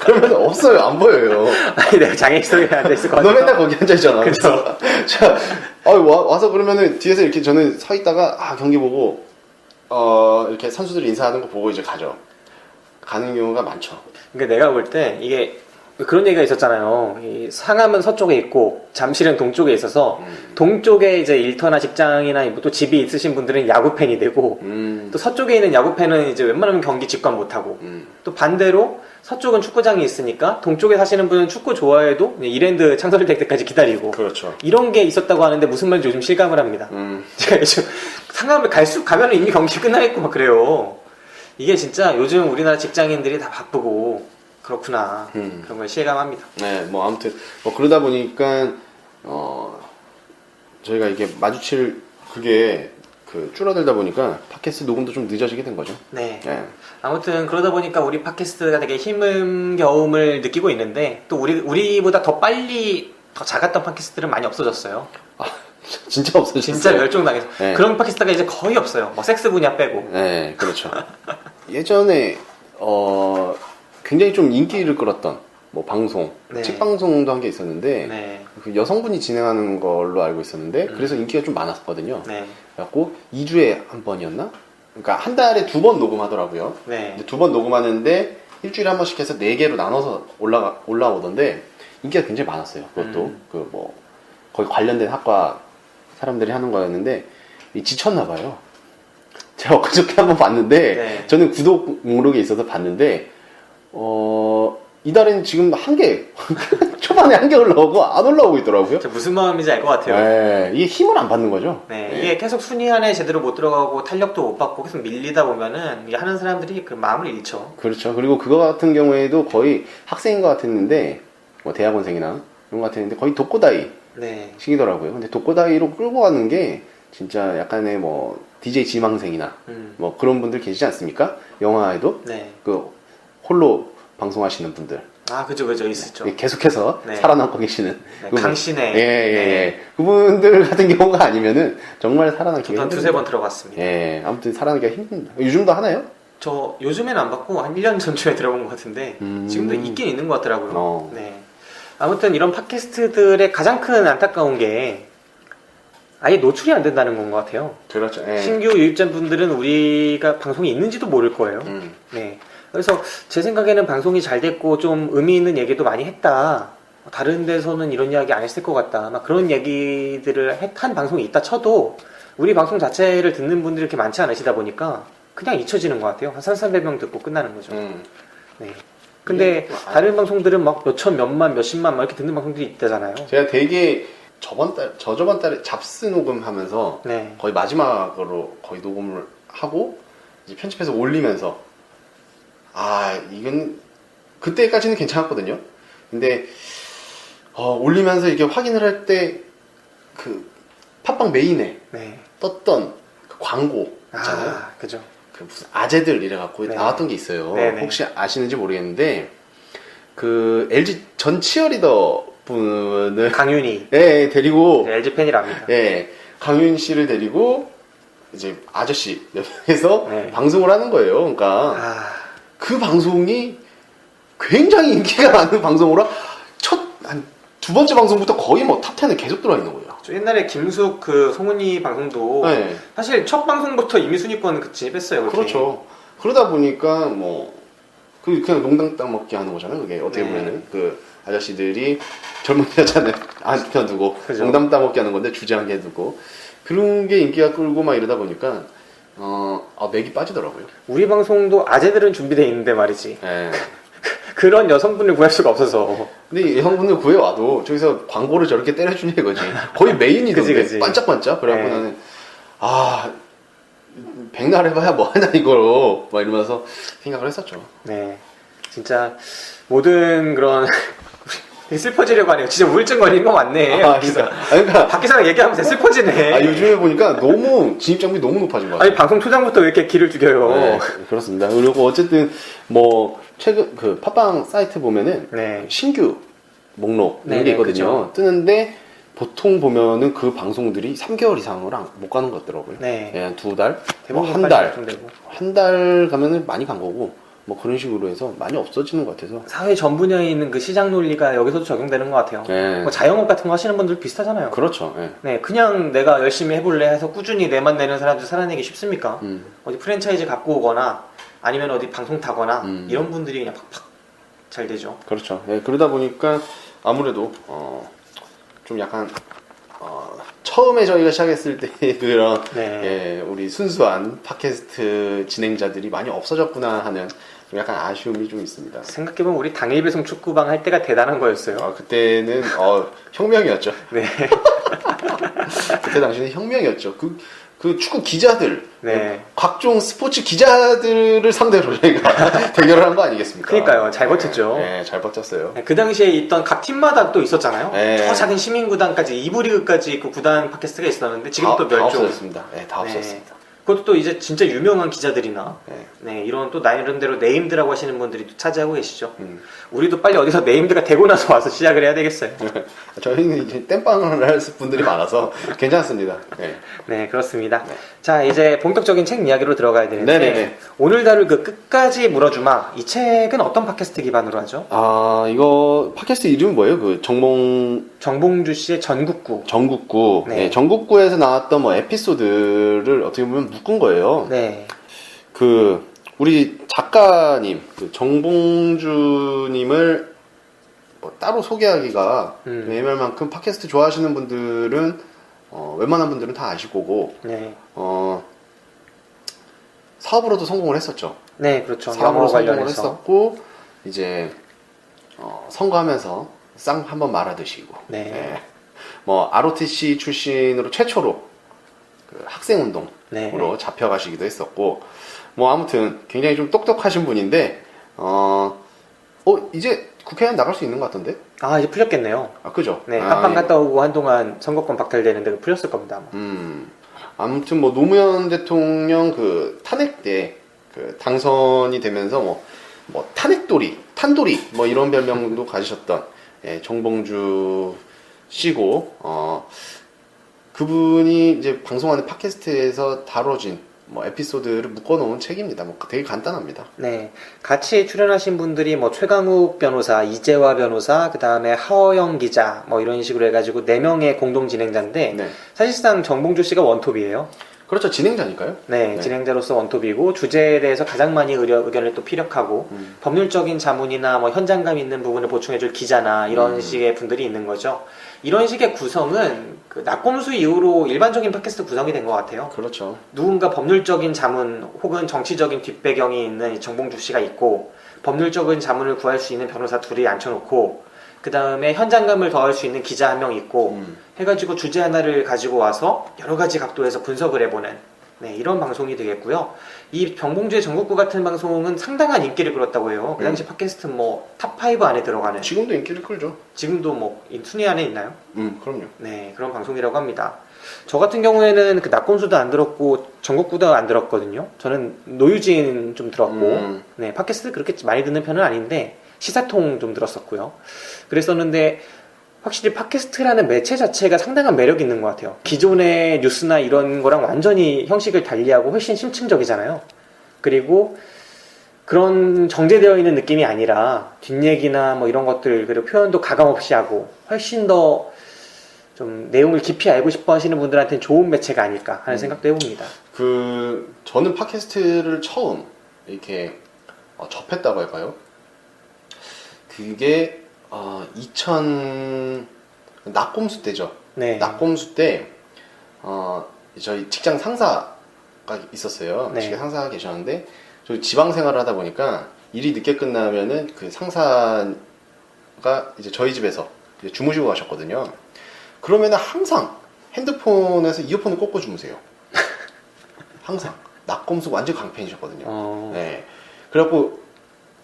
그러면 없어요 안 보여요.
아니 내가 장애인석에 앉아있을 것 같아.
너 맨날 거기 앉아 있잖아.
그쵸.
자, 와서 그러면은 뒤에서 이렇게 저는 서 있다가 경기 보고 이렇게 선수들이 인사하는 거 보고 이제 가는 경우가 많죠.
그러니까 내가 볼 때 이게 그런 얘기가 있었잖아요. 이 상암은 서쪽에 있고 잠실은 동쪽에 있어서 동쪽에 이제 일터나 직장이나 또 집이 있으신 분들은 야구 팬이 되고 또 서쪽에 있는 야구 팬은 이제 웬만하면 경기 직관 못 하고 또 반대로 서쪽은 축구장이 있으니까 동쪽에 사시는 분은 축구 좋아해도 이랜드 창설될 때까지 기다리고
그렇죠.
이런 게 있었다고 하는데 무슨 말인지 요즘 실감을 합니다. 제가 요즘 상암을 가면은 이미 경기 끝나 있고 막 그래요. 이게 진짜 요즘 우리나라 직장인들이 다 바쁘고 그렇구나. 그런 걸 실감합니다.
네, 뭐 아무튼 뭐 그러다 보니까 저희가 이게 마주칠 그게 줄어들다 보니까 팟캐스트 녹음도 좀 늦어지게 된 거죠.
네.
네.
아무튼 그러다 보니까 우리 팟캐스트가 되게 힘겨움을 느끼고 있는데 또 우리보다 더 빨리 더 작았던 팟캐스트들은 많이 없어졌어요.
진짜 없어졌어요.
진짜 멸종당해서.
네.
그런 팟캐스트가 이제 거의 없어요. 뭐 섹스 분야 빼고.
네, 그렇죠. 예전에 굉장히 좀 인기를 끌었던 뭐 방송,
네.
책 방송도 한 게 있었는데
네.
그 여성분이 진행하는 걸로 알고 있었는데 그래서 인기가 좀 많았거든요.
네.
그래갖고 2주에 한 번이었나? 그러니까 한 달에 2번 녹음하더라고요.
네.
2번 녹음하는데 일주일에 한 번씩 해서 4개로 나눠서 올라오던데 인기가 굉장히 많았어요. 그것도 그 뭐 거기 관련된 학과 사람들이 하는 거였는데 지쳤나 봐요. 제가 엊그저께 한번 봤는데
네.
저는 구독 목록에 있어서 봤는데 이달에는 지금 한 개 초반에 한 개 올라오고 안 올라오고 있더라고요.
무슨 마음인지 알 것 같아요.
네, 이게 힘을 안 받는 거죠.
네, 이게 계속 순위 안에 제대로 못 들어가고 탄력도 못 받고 계속 밀리다 보면은 이게 하는 사람들이 그 마음을 잃죠.
그렇죠. 그리고 그거 같은 경우에도 거의 학생인 것 같았는데 뭐 대학원생이나 이런 것 같았는데 거의 독고다이
네.
식이더라고요. 근데 독고다이로 끌고 가는 게 진짜 약간의 뭐 DJ 지망생이나 뭐 그런 분들 계시지 않습니까? 영화에도
네.
그 홀로 방송하시는 분들
아, 그죠, 있었죠.
계속해서
네.
살아남고 계시는
네,
그분.
강신혜.
예.
네.
그분들 같은 경우가 아니면은 정말 살아남기가
저도 한
힘듭니다.
두세 번 들어갔습니다.
예, 아무튼 살아남기가 힘듭니다. 요즘도 하나요?
저 요즘에는 안 받고 한 1년 전쯤에 들어본 것 같은데 지금도 있긴 있는 것 같더라고요. 네. 아무튼 이런 팟캐스트들의 가장 큰 안타까운 게 아예 노출이 안 된다는 건 것 같아요.
그렇죠. 예.
신규 유입자분들은 우리가 방송이 있는지도 모를 거예요. 네. 그래서 제 생각에는 방송이 잘 됐고 좀 의미 있는 얘기도 많이 했다. 다른 데서는 이런 이야기 안 했을 것 같다. 막 그런 얘기들을 한 방송이 있다 쳐도 우리 방송 자체를 듣는 분들이 이렇게 많지 않으시다 보니까 그냥 잊혀지는 것 같아요. 한 300명 듣고 끝나는 거죠. 네. 근데 다른 방송들은 막 몇천, 몇만, 몇십만 막 이렇게 듣는 방송들이 있다잖아요.
제가 되게 저저번 달에 잡스 녹음하면서
네.
거의 마지막으로 거의 녹음을 하고 이제 편집해서 올리면서 이건 그때까지는 괜찮았거든요. 근데 올리면서 이게 확인을 할 때 그 팟빵 메인에
네.
떴던 그 광고 있잖아요.
그죠.
그 무슨 아재들 이래갖고
네.
나왔던 게 있어요.
네네.
혹시 아시는지 모르겠는데 그 LG 전 치어리더 분을
강윤희.
예, 데리고
LG 팬이랍니다.
예, 강윤 씨를 데리고 이제 아저씨 옆에서
네.
방송을 하는 거예요. 그러니까 그 방송이 굉장히 인기가 많은 방송으로 첫 한 두 번째 방송부터 거의 뭐 탑10에 계속 들어와 있는 거예요.
저 옛날에 김숙 그 송은이 방송도
네.
사실 첫 방송부터 이미 순위권 진입했어요. 그렇게.
그렇죠. 그러다 보니까 뭐 그냥 농당 땅 먹기 하는 거잖아요. 그게 어떻게
네.
보면은 그 아저씨들이 젊은 여자는 안 펴두고
그죠.
농담 따먹기 하는 건데 주제 한 개 두고 그런 게 인기가 끌고 막 이러다 보니까 맥이 빠지더라고요.
우리 방송도 아재들은 준비되어 있는데 말이지.
예.
그런 여성분을 구할 수가 없어서.
근데 이 형분들 구해와도 저기서 광고를 저렇게 때려주냐 이거지. 거의 메인이던데.
그지.
반짝반짝. 그래갖고
네.
나는 백날 해봐야 뭐하냐 이거로 막 이러면서 생각을 했었죠.
네. 진짜 모든 그런 되게 슬퍼지려고 하네요. 진짜 우울증 걸린 거 맞네.
그러니까
밖에서 얘기하면서 슬퍼지네.
요즘에 보니까 너무 진입장벽이 너무 높아진 것 같아요.
아니 방송 초장부터 왜 이렇게 기를 죽여요?
네, 그렇습니다. 그리고 어쨌든 뭐 최근 그 팟빵 사이트 보면은
네.
신규 목록 이런
네네,
게 있거든요.
그쵸.
뜨는데 보통 보면은 그 방송들이 3개월 이상을 못 가는 것 같더라고요.
네.
한 2달,
대부분
한 달,
되고.
한 달 가면은 많이 간 거고 뭐 그런 식으로 해서 많이 없어지는 것 같아서.
사회 전 분야에 있는 그 시장 논리가 여기서도 적용되는 것 같아요.
네.
뭐 자영업 같은 거 하시는 분들 비슷하잖아요.
그렇죠. 네.
네, 그냥 내가 열심히 해볼래 해서 꾸준히 내만 내는 사람들 살아내기 쉽습니까? 어디 프랜차이즈 갖고 오거나 아니면 어디 방송 타거나 이런 분들이 그냥 팍팍 잘 되죠.
그렇죠. 네, 그러다 보니까 아무래도 좀 약간 처음에 저희가 시작했을 때 그런
네.
우리 순수한 팟캐스트 진행자들이 많이 없어졌구나 하는 좀 약간 아쉬움이 좀 있습니다.
생각해보면 우리 당일 배송 축구방 할 때가 대단한 거였어요.
그때는 혁명이었죠.
네.
그때 당시는 혁명이었죠. 그 축구 기자들,
네.
각종 스포츠 기자들을 상대로 저희가 대결을 한 거 아니겠습니까?
그러니까요. 잘 버텼죠.
네, 잘 버텼어요.
그 당시에 있던 각 팀마다 또 있었잖아요.
네.
저 작은 시민구단까지 2부 리그까지 그 구단 팟캐스트가 있었는데 지금 또
다
멸종.
없어졌습니다. 네, 다 없어졌습니다.
그것도 또 이제 진짜 유명한 기자들이나
네.
네, 이런 또 나름대로 네임드라고 하시는 분들이 또 차지하고 계시죠. 우리도 빨리 어디서 네임드가 되고 나서 와서 시작을 해야 되겠어요.
저희는 이제 땜빵을 할 분들이 많아서 괜찮습니다. 네.
네, 그렇습니다.
네.
자, 이제 본격적인 책 이야기로 들어가야 되는데
네네네.
오늘 다룰 그 끝까지 물어주마 이 책은 어떤 팟캐스트 기반으로 하죠?
이거 팟캐스트 이름이 뭐예요? 그
정봉주 씨의 전국구.
전국구.
네.
네, 전국구에서 나왔던 뭐 에피소드를 어떻게 보면 묶은 거예요.
네.
우리 작가님, 정봉주님을 뭐 따로 소개하기가 좀 애매할 만큼 팟캐스트 좋아하시는 분들은, 웬만한 분들은 다 아실 거고,
네.
사업으로도 성공을 했었죠.
네, 그렇죠.
사업으로
영어
성공을
관련해서.
했었고, 이제, 선거하면서 쌍 한번 말아드시고,
네.
뭐, ROTC 출신으로 최초로 그 학생운동으로
네.
잡혀가시기도 했었고, 뭐, 아무튼 굉장히 좀 똑똑하신 분인데, 이제 국회의원 나갈 수 있는 것 같던데?
아, 이제 풀렸겠네요.
그죠?
네, 한방 갔다 오고 한동안 선거권 박탈되는데 풀렸을 겁니다. 아마.
아무튼 뭐 노무현 대통령 그 탄핵 때 그 당선이 되면서 뭐 탄핵돌이, 탄돌이 뭐 이런 별명도 가지셨던 정봉주 씨고 그분이 이제 방송하는 팟캐스트에서 다뤄진 뭐 에피소드를 묶어놓은 책입니다. 뭐 되게 간단합니다.
네, 같이 출연하신 분들이 뭐 최강욱 변호사, 이재화 변호사, 그 다음에 하어영 기자, 뭐 이런 식으로 해가지고 4명의 공동 진행자인데
네.
사실상 정봉주 씨가 원톱이에요.
그렇죠. 진행자니까요.
네, 진행자로서 원톱이고 주제에 대해서 가장 많이 의견을 또 피력하고 법률적인 자문이나 뭐 현장감 있는 부분을 보충해줄 기자나 이런 식의 분들이 있는 거죠. 이런 식의 구성은 그 낙검수 이후로 일반적인 팟캐스트 구성이 된 것 같아요.
그렇죠.
누군가 법률적인 자문 혹은 정치적인 뒷배경이 있는 정봉주 씨가 있고 법률적인 자문을 구할 수 있는 변호사 둘이 앉혀놓고 그 다음에 현장감을 더할 수 있는 기자 한 명 있고 해가지고 주제 하나를 가지고 와서 여러 가지 각도에서 분석을 해보는 이런 방송이 되겠고요. 이 정봉주의 전국구 같은 방송은 상당한 인기를 끌었다고 해요. 그 당시 팟캐스트 뭐 탑5 안에 들어가는.
지금도 인기를 끌죠.
지금도 뭐 순위 안에 있나요?
그럼요.
네, 그런 방송이라고 합니다. 저 같은 경우에는 그 낙검수도 안 들었고 전국구도 안 들었거든요. 저는 노유진 좀 들었고 네, 팟캐스트 그렇게 많이 듣는 편은 아닌데 시사통 좀 들었었고요. 그랬었는데 확실히 팟캐스트라는 매체 자체가 상당한 매력이 있는 것 같아요. 기존의 뉴스나 이런 거랑 완전히 형식을 달리하고 훨씬 심층적이잖아요. 그리고 그런 정제되어 있는 느낌이 아니라 뒷얘기나 뭐 이런 것들 그리고 표현도 가감없이 하고 훨씬 더 좀 내용을 깊이 알고 싶어 하시는 분들한테는 좋은 매체가 아닐까 하는 생각도 해봅니다.
저는 팟캐스트를 처음 이렇게 접했다고 할까요? 그게 낙곰수 때죠.
네.
낙곰수 때 저희 직장 상사가 있었어요.
네.
직장 상사가 계셨는데 저 지방 생활을 하다 보니까 일이 늦게 끝나면은 그 상사가 이제 저희 집에서 이제 주무시고 가셨거든요. 그러면은 항상 핸드폰에서 이어폰을 꽂고 주무세요. 항상 낙곰수 완전 강팬이셨거든요. 네. 그래갖고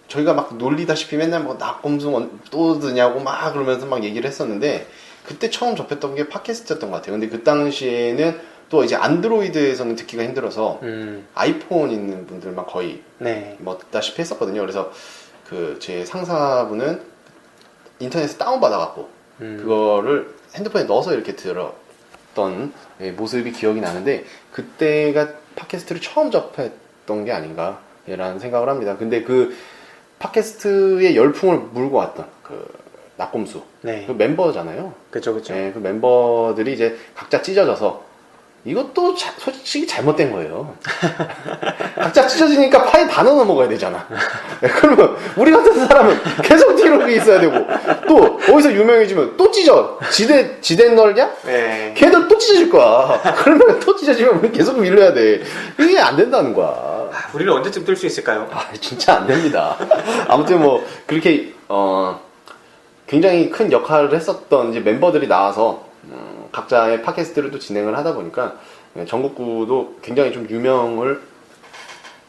저희가 막 놀리다시피 맨날 뭐 낙곰수 또 드냐고 막 그러면서 막 얘기를 했었는데 그때 처음 접했던 게 팟캐스트였던 것 같아요. 근데 그 당시에는 또 이제 안드로이드에서는 듣기가 힘들어서 아이폰 있는 분들만 거의
네.
뭐 듣다시피 했었거든요. 그래서 그 제 상사분은 인터넷에 다운받아갖고 그거를 핸드폰에 넣어서 이렇게 들었던 모습이 기억이 나는데 그때가 팟캐스트를 처음 접했던 게 아닌가라는 생각을 합니다. 근데 그 팟캐스트의 열풍을 물고 왔던 그 낙곰수
네.
그 멤버잖아요.
그쵸.
네, 그 멤버들이 이제 각자 찢어져서 이것도 솔직히 잘못된 거예요. 각자 찢어지니까 파이 다 넣어 먹어야 되잖아. 그러면 우리 같은 사람은 계속 뒤로 있어야 되고 또 어디서 유명해지면 또 찢어. 지대 널냐?
네.
걔도 또 찢어질 거야. 그러면 또 찢어지면 우리 계속 밀려야 돼. 이게 안 된다는 거야.
우리를 언제쯤 뜰 수 있을까요?
진짜 안 됩니다. 아무튼 뭐 그렇게 굉장히 큰 역할을 했었던 이제 멤버들이 나와서 각자의 팟캐스트를 또 진행을 하다 보니까 전국구도 굉장히 좀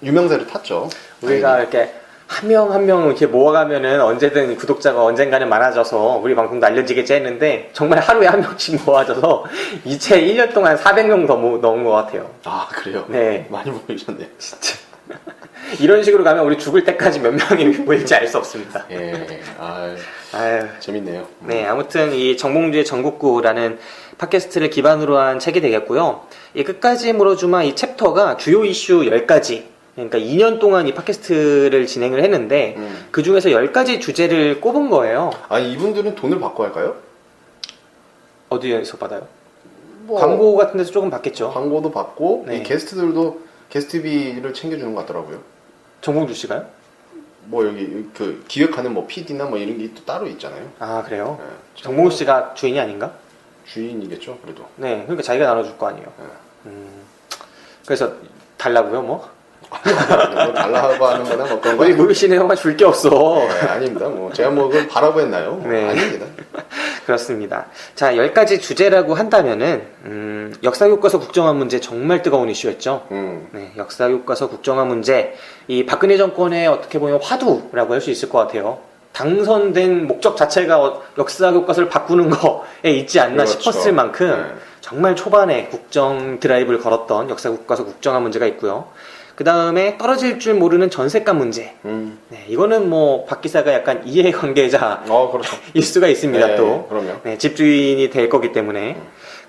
유명세를 탔죠.
우리가 이렇게 한 명 한 명 이렇게 모아가면은 언제든 구독자가 언젠가는 많아져서 우리 방송도 알려지겠지 했는데 정말 하루에 한 명씩 모아져서 이채 1년 동안 400명 더 넘은 것 같아요.
아, 그래요?
네.
많이 모이셨네요.
진짜. 이런 식으로 가면 우리 죽을 때까지 몇 명이 모일지 알 수 없습니다.
예,
아유.
재밌네요.
네, 아무튼 이 정봉주의 전국구라는 팟캐스트를 기반으로 한 책이 되겠고요. 이 끝까지 물어주마 이 챕터가 주요 이슈 10가지, 그러니까 2년 동안 이 팟캐스트를 진행을 했는데 그 중에서 10가지 주제를 꼽은 거예요.
아니, 이분들은 돈을 받고 할까요?
어디에서 받아요?
뭐,
광고 같은 데서 조금 받겠죠.
광고도 받고
네.
이 게스트들도 게스트비를 챙겨주는 것 같더라고요.
정봉주 씨가요?
뭐 여기 그 기획하는 뭐 PD나 뭐 이런 게 또 따로 있잖아요.
아, 그래요?
네.
정봉주 씨가 주인이 아닌가?
주인이겠죠, 그래도.
네, 그러니까 자기가 나눠줄 거 아니에요.
네.
그래서 달라고요, 뭐?
뭐 달라고 하는 거나 뭐 그런 거.
우리 무비씨는 형아 줄 게 없어.
네, 아닙니다. 뭐 제가 뭐 그걸 바라고 했나요?
네.
아닙니다.
그렇습니다. 자, 10가지 주제라고 한다면은 역사교과서 국정화 문제 정말 뜨거운 이슈였죠. 네, 역사교과서 국정화 문제, 이 박근혜 정권의 어떻게 보면 화두라고 할 수 있을 것 같아요. 당선된 목적 자체가 역사교과서를 바꾸는 거에 있지 않나
그렇죠.
싶었을 만큼
네.
정말 초반에 국정 드라이브를 걸었던 역사교과서 국정화 문제가 있고요. 그 다음에 떨어질 줄 모르는 전세값 문제. 네, 이거는 뭐 박 기사가 약간 이해관계자일
그렇죠.
수가 있습니다.
네,
또
그럼요.
네, 집주인이 될 거기 때문에.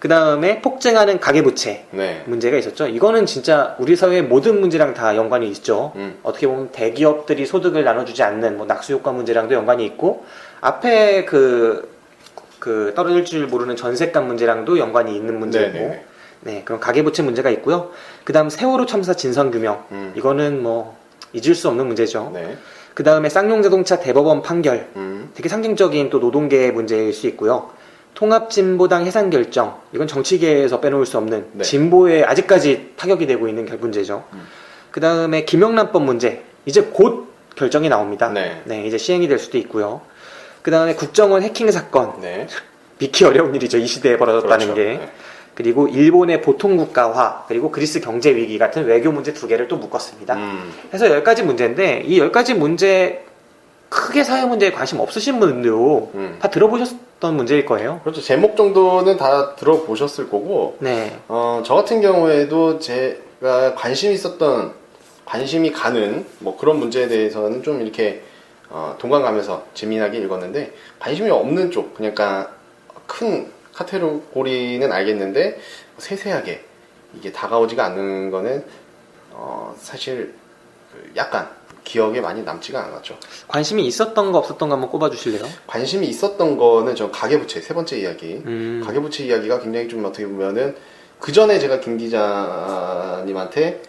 그 다음에 폭증하는 가계부채
네.
문제가 있었죠. 이거는 진짜 우리 사회의 모든 문제랑 다 연관이 있죠. 어떻게 보면 대기업들이 소득을 나눠주지 않는 뭐 낙수효과 문제랑도 연관이 있고, 앞에 그 떨어질 줄 모르는 전세값 문제랑도 연관이 있는 문제고,
네네네.
네, 그럼 가계부채 문제가 있고요. 그 다음 세월호 참사 진상규명, 이거는 뭐 잊을 수 없는 문제죠.
네.
그 다음에 쌍용자동차 대법원 판결,
음.
되게 상징적인 또 노동계의 문제일 수 있고요. 통합진보당 해산결정, 이건 정치계에서 빼놓을 수 없는
네.
진보에 아직까지 타격이 되고 있는 문제죠. 그 다음에 김영란법 문제, 이제 곧 결정이 나옵니다.
네.
이제 시행이 될 수도 있고요. 그 다음에 국정원 해킹 사건,
네.
믿기 어려운 일이죠. 이 시대에 벌어졌다는
그렇죠.
게.
네.
그리고 일본의 보통국가화, 그리고 그리스 경제 위기 같은 외교 문제 2개를 또 묶었습니다. 해서 10가지 문제인데, 이 10가지 문제, 크게 사회 문제에 관심 없으신 분들도 다 들어보셨던 문제일 거예요.
그렇죠. 제목 정도는 다 들어보셨을 거고,
네.
저 같은 경우에도 제가 관심이 가는 뭐 그런 문제에 대해서는 좀 이렇게 동감 가면서 재미나게 읽었는데, 관심이 없는 쪽, 그러니까 큰 카테고리는 알겠는데 세세하게 이게 다가오지가 않는 거는 사실 약간 기억에 많이 남지가 않았죠.
관심이 있었던 거 없었던 거 한번 꼽아주실래요?
관심이 있었던 거는 저 가계부채 세 번째 이야기.
음.
가계부채 이야기가 굉장히 좀 어떻게 보면은 그 전에 제가 김 기자님한테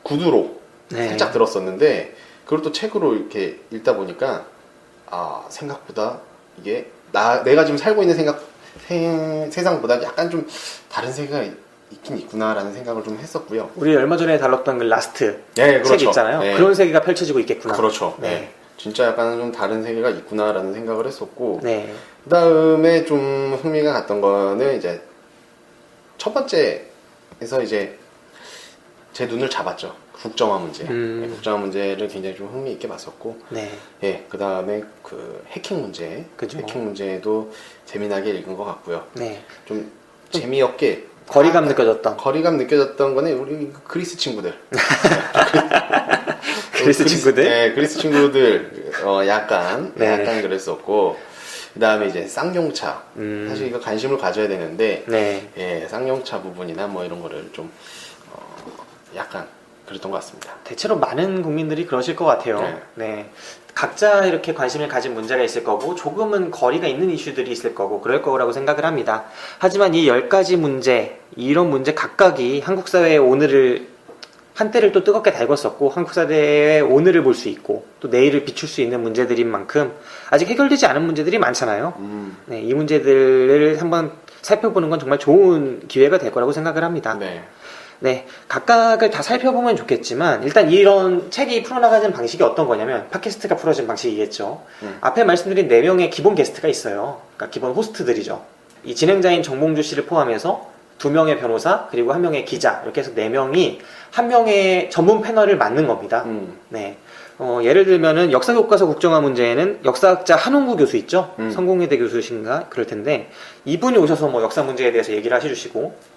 구두로
네.
살짝 들었었는데 그걸 또 책으로 이렇게 읽다 보니까 아 생각보다 이게 내가 지금 살고 있는 세상보다 약간 좀 다른 세계가 있긴 있구나라는 생각을 좀 했었고요.
우리 얼마 전에 다뤘던 그 라스트
네, 그렇죠.
책 있잖아요.
네.
그런 세계가 펼쳐지고 있겠구나.
그렇죠.
네.
네. 진짜 약간 좀 다른 세계가 있구나라는 생각을 했었고
네.
그 다음에 좀 흥미가 갔던 거는 이제 첫 번째에서 이제 제 눈을 잡았죠. 국정화 문제. 네, 국정화 문제를 굉장히 좀 흥미 있게 봤었고,
네.
예, 그 다음에 그 해킹 문제.
그죠.
해킹 문제도 재미나게 읽은 것 같고요.
네.
좀 재미없게
거리감 느껴졌던.
거리감 느껴졌던 거는 우리 그리스 친구들.
그리스 친구들?
네, 그리스 친구들 약간
네.
약간 그랬었고 그 다음에 이제 쌍용차 사실 이거 관심을 가져야 되는데
네.
예, 쌍용차 부분이나 뭐 이런 거를 좀 약간 그랬던 것 같습니다.
대체로 많은 국민들이 그러실 것 같아요.
네.
네. 각자 이렇게 관심을 가진 문제가 있을 거고 조금은 거리가 있는 이슈들이 있을 거고 그럴 거라고 생각을 합니다. 하지만 이 10가지 문제, 이런 문제 각각이 한국 사회의 오늘을 한때를 또 뜨겁게 달궜었고 한국 사회의 오늘을 볼 수 있고 또 내일을 비출 수 있는 문제들인 만큼 아직 해결되지 않은 문제들이 많잖아요. 네, 이 문제들을 한번 살펴보는 건 정말 좋은 기회가 될 거라고 생각을 합니다.
네.
네, 각각을 다 살펴보면 좋겠지만 일단 이런 책이 풀어나가는 방식이 어떤 거냐면 팟캐스트가 풀어진 방식이겠죠. 앞에 말씀드린 4명의 기본 게스트가 있어요. 그러니까 기본 호스트들이죠. 이 진행자인 정봉주 씨를 포함해서 2명의 변호사 그리고 1명의 기자 이렇게 해서 4명이 한 명의 전문 패널을 맡는 겁니다. 네. 예를 들면은 역사교과서 국정화 문제에는 역사학자 한홍구 교수 있죠? 성공회대 교수신가? 그럴 텐데 이분이 오셔서 뭐 역사 문제에 대해서 얘기를 해주시고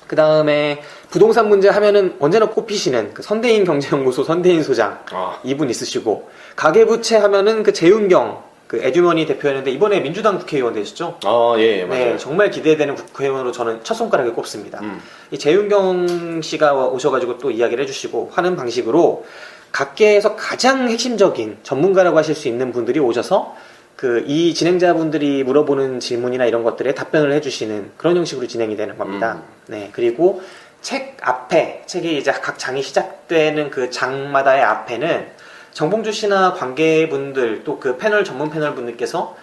그 다음에 부동산 문제 하면은 언제나 꼽히시는 그 선대인 경제연구소 선대인 소장 이분 있으시고 가계부채 하면은 그 재윤경 그 에듀머니 대표였는데 이번에 민주당 국회의원 되시죠?
예, 맞아요.
네, 정말 기대되는 국회의원으로 저는 첫 손가락에 꼽습니다. 이 재윤경 씨가 오셔가지고 또 이야기를 해주시고 하는 방식으로 각계에서 가장 핵심적인 전문가라고 하실 수 있는 분들이 오셔서 이 진행자분들이 물어보는 질문이나 이런 것들에 답변을 해주시는 그런 형식으로 진행이 되는 겁니다. 네, 그리고 책 앞에, 책이 이제 각 장이 시작되는 그 장마다의 앞에는 정봉주 씨나 관계분들 또 그 패널, 전문 패널 분들께서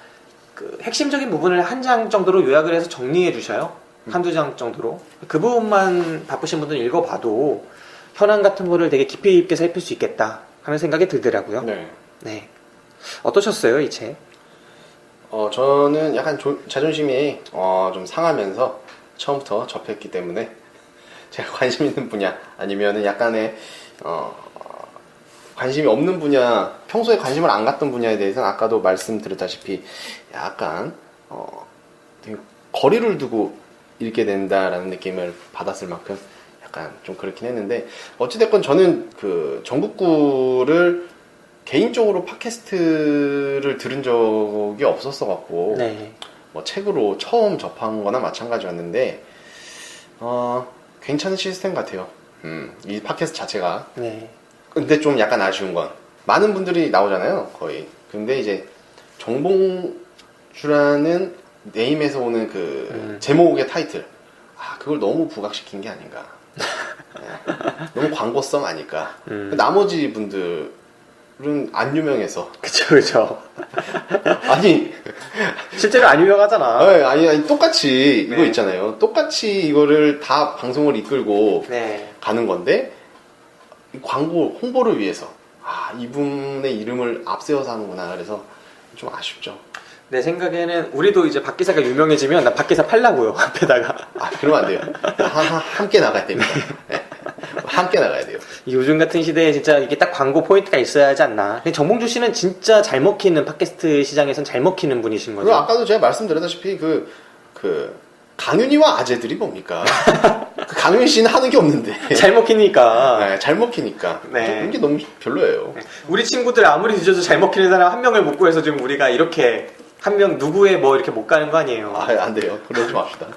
그 핵심적인 부분을 한 장 정도로 요약을 해서 정리해 주셔요. 한두 장 정도로. 그 부분만 바쁘신 분들은 읽어봐도 현안 같은 거를 되게 깊이 있게 살필 수 있겠다 하는 생각이 들더라고요.
네.
네. 어떠셨어요, 이 책?
저는 약간 자존심이 좀 상하면서 처음부터 접했기 때문에 제가 관심 있는 분야 아니면은 약간의 관심이 없는 분야, 평소에 관심을 안 갖던 분야에 대해서는 아까도 말씀드렸다시피 약간 되게 거리를 두고 읽게 된다라는 느낌을 받았을 만큼 약간 좀 그렇긴 했는데 어찌됐건 저는 그 전국구를 개인적으로 팟캐스트를 들은 적이 없었어 갖고
네.
뭐 책으로 처음 접한 거나 마찬가지였는데 괜찮은 시스템 같아요. 이 팟캐스트 자체가.
네.
근데 좀 약간 아쉬운 건 많은 분들이 나오잖아요, 거의. 근데 이제 정봉주라는 네임에서 오는 그 제목의 타이틀, 그걸 너무 부각시킨 게 아닌가. 네. 너무 광고성 아닐까. 나머지 분들은 안 유명해서.
그쵸.
아니
실제로 안 유명하잖아.
아니 똑같이 이거
네.
있잖아요. 똑같이 이거를 다 방송을 이끌고
네.
가는 건데 이 광고 홍보를 위해서 이분의 이름을 앞세워서 하는구나. 그래서 좀 아쉽죠.
내 생각에는 우리도 이제 박기사가 유명해지면 나 박기사 팔라고요. 앞에다가.
그러면 안 돼요. 함께 나가야 됩니다. 네. 함께 나가야 돼요.
요즘 같은 시대에 진짜 이게 딱 광고 포인트가 있어야 하지 않나. 근데 정봉주 씨는 진짜 잘 먹히는 팟캐스트 시장에선 잘 먹히는 분이신 거죠.
그리고 아까도 제가 말씀드렸다시피 강윤희와 아재들이 뭡니까? 그 강윤희 씨는 하는 게 없는데.
잘 먹히니까.
네, 잘 먹히니까.
네.
이게 너무 별로예요.
우리 친구들 아무리 늦어도 잘 먹히는 사람 한 명을 못 구해서 지금 우리가 이렇게 한 명 누구에 뭐 이렇게 못 가는 거 아니에요.
안 돼요. 그러지 맙시다.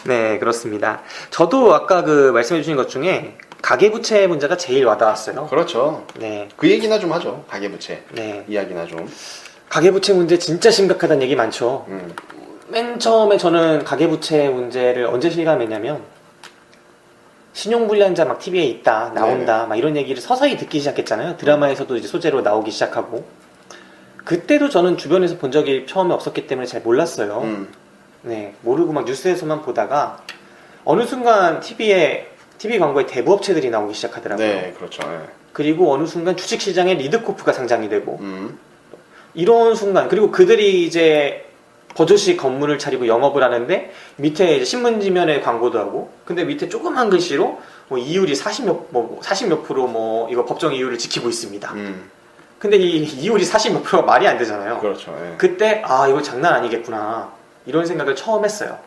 네, 그렇습니다. 저도 아까 그 말씀해 주신 것 중에 가계부채 문제가 제일 와닿았어요.
그렇죠.
네.
그 얘기나 좀 하죠. 가계부채.
네.
이야기나 좀.
가계부채 문제 진짜 심각하다는 얘기 많죠. 맨 처음에 저는 가계부채 문제를 언제 실감했냐면 신용불량자 막 TV에 있다, 나온다, 막 이런 얘기를 서서히 듣기 시작했잖아요. 드라마에서도 이제 소재로 나오기 시작하고. 그때도 저는 주변에서 본 적이 처음에 없었기 때문에 잘 몰랐어요. 네, 모르고 막 뉴스에서만 보다가 어느 순간 TV 광고에 대부업체들이 나오기 시작하더라고요.
네, 그렇죠. 네.
그리고 어느 순간 주식시장에 리드코프가 상장이 되고 이런 순간, 그리고 그들이 이제 버젓이 건물을 차리고 영업을 하는데 밑에 이제 신문지면에 광고도 하고, 근데 밑에 조그만 글씨로 뭐 이율이 40몇 프로 뭐 이거 법정 이율을 지키고 있습니다. 근데 이 이율이 40몇 프로가 말이 안 되잖아요.
그렇죠. 네.
그때 아 이거 장난 아니겠구나 이런 생각을 처음 했어요.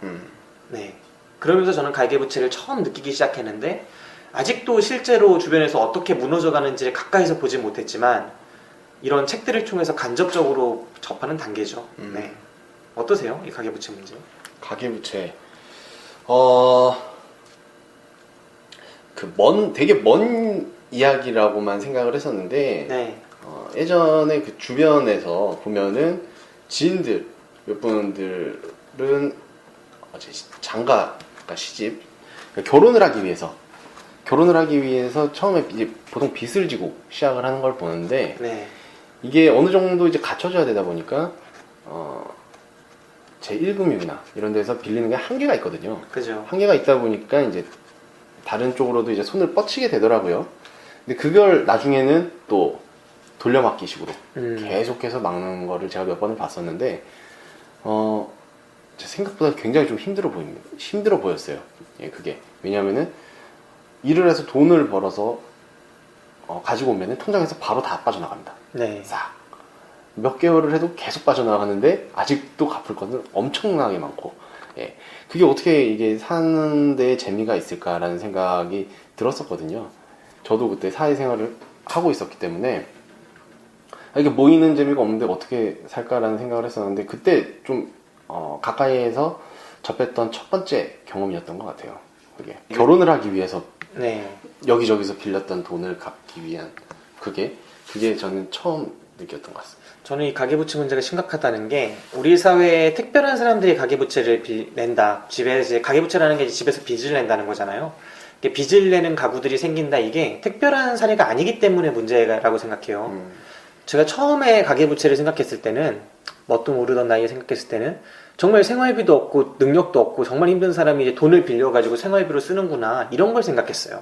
네. 그러면서 저는 가계부채를 처음 느끼기 시작했는데 아직도 실제로 주변에서 어떻게 무너져가는지를 가까이서 보지 못했지만 이런 책들을 통해서 간접적으로 접하는 단계죠. 네. 어떠세요? 이 가계부채 문제?
가계부채. 되게 먼 이야기라고만 생각을 했었는데,
네.
예전에 그 주변에서 보면은 지인들 몇 분들은 장가가 시집, 그러니까 결혼을 하기 위해서 처음에 이제 보통 빚을 지고 시작을 하는 걸 보는데,
네.
이게 어느 정도 이제 갖춰져야 되다 보니까 제 1금융이나 이런 데서 빌리는 게 한계가 있거든요.
그죠.
한계가 있다 보니까 이제 다른 쪽으로도 이제 손을 뻗치게 되더라고요. 근데 그걸 나중에는 또 돌려막기식으로 계속해서 막는 거를 제가 몇 번을 봤었는데, 제 생각보다 굉장히 좀 힘들어 보였어요. 예, 그게. 왜냐면은 일을 해서 돈을 벌어서 가지고 오면은 통장에서 바로 다 빠져나갑니다.
네.
싹. 몇 개월을 해도 계속 빠져나가는데 아직도 갚을 거는 엄청나게 많고, 예. 그게 어떻게 이게 사는데 재미가 있을까라는 생각이 들었었거든요. 저도 그때 사회생활을 하고 있었기 때문에 이게 모이는 재미가 없는데 어떻게 살까라는 생각을 했었는데, 그때 좀 가까이에서 접했던 첫 번째 경험이었던 것 같아요. 그게 결혼을 하기 위해서
네.
여기저기서 빌렸던 돈을 갚기 위한 그게 저는 처음 느꼈던 것 같습니다.
저는 이 가계부채 문제가 심각하다는 게 우리 사회에 특별한 사람들이 가계부채를 낸다. 집에 이제 가계부채라는 게 집에서 빚을 낸다는 거잖아요. 이게 빚을 내는 가구들이 생긴다. 이게 특별한 사례가 아니기 때문에 문제라고 생각해요. 제가 처음에 가계부채를 생각했을 때는 뭣도 모르던 나이에 생각했을 때는 정말 생활비도 없고 능력도 없고 정말 힘든 사람이 이제 돈을 빌려가지고 생활비로 쓰는구나 이런 걸 생각했어요.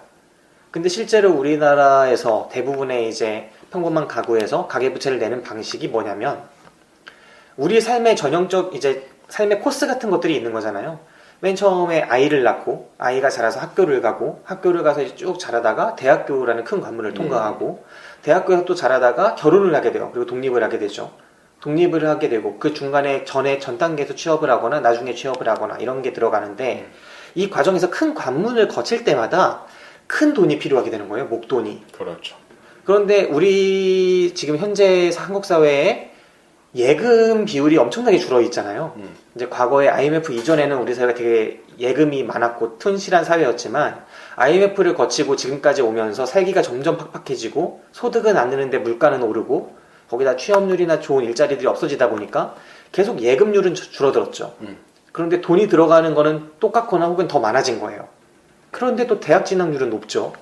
근데 실제로 우리나라에서 대부분의 이제 평범한 가구에서 가계부채를 내는 방식이 뭐냐면 우리 삶의 전형적 이제 삶의 코스 같은 것들이 있는 거잖아요. 맨 처음에 아이를 낳고 아이가 자라서 학교를 가고 학교를 가서 이제 쭉 자라다가 대학교라는 큰 관문을 통과하고 대학교에서 또 자라다가 결혼을 하게 돼요. 그리고 독립을 하게 되죠. 독립을 하게 되고 그 중간에 전 단계에서 취업을 하거나 나중에 취업을 하거나 이런 게 들어가는데 이 과정에서 큰 관문을 거칠 때마다 큰 돈이 필요하게 되는 거예요. 목돈이.
그렇죠.
그런데 우리 지금 현재 한국 사회에 예금 비율이 엄청나게 줄어 있잖아요. 이제 과거에 IMF 이전에는 우리 사회가 되게 예금이 많았고 튼실한 사회였지만 IMF를 거치고 지금까지 오면서 살기가 점점 팍팍해지고 소득은 안 느는데 물가는 오르고 거기다 취업률이나 좋은 일자리들이 없어지다 보니까 계속 예금률은 줄어들었죠. 그런데 돈이 들어가는 거는 똑같거나 혹은 더 많아진 거예요. 그런데 또 대학 진학률은 높죠.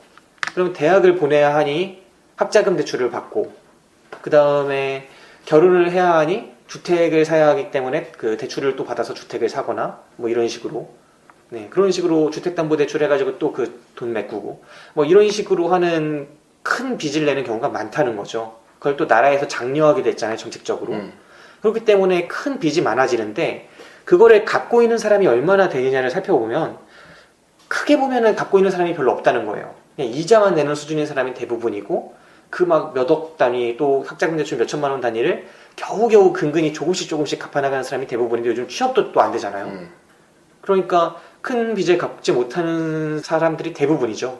그러면 대학을 보내야 하니 학자금 대출을 받고 그 다음에 결혼을 해야 하니 주택을 사야 하기 때문에 그 대출을 또 받아서 주택을 사거나 뭐 이런 식으로 네, 그런 식으로 주택담보대출 해가지고 또 그 돈 메꾸고 뭐 이런 식으로 하는 큰 빚을 내는 경우가 많다는 거죠. 그걸 또 나라에서 장려하게 됐잖아요, 정책적으로. 그렇기 때문에 큰 빚이 많아지는데 그거를 갖고 있는 사람이 얼마나 되느냐를 살펴보면 크게 보면은 갖고 있는 사람이 별로 없다는 거예요. 그냥 이자만 내는 수준의 사람이 대부분이고 그 막 몇 억 단위 또 학자금 대출 몇 천만 원 단위를 겨우겨우 근근히 조금씩 갚아나가는 사람이 대부분인데 요즘 취업도 또 안 되잖아요. 그러니까 큰 빚을 갚지 못하는 사람들이 대부분이죠.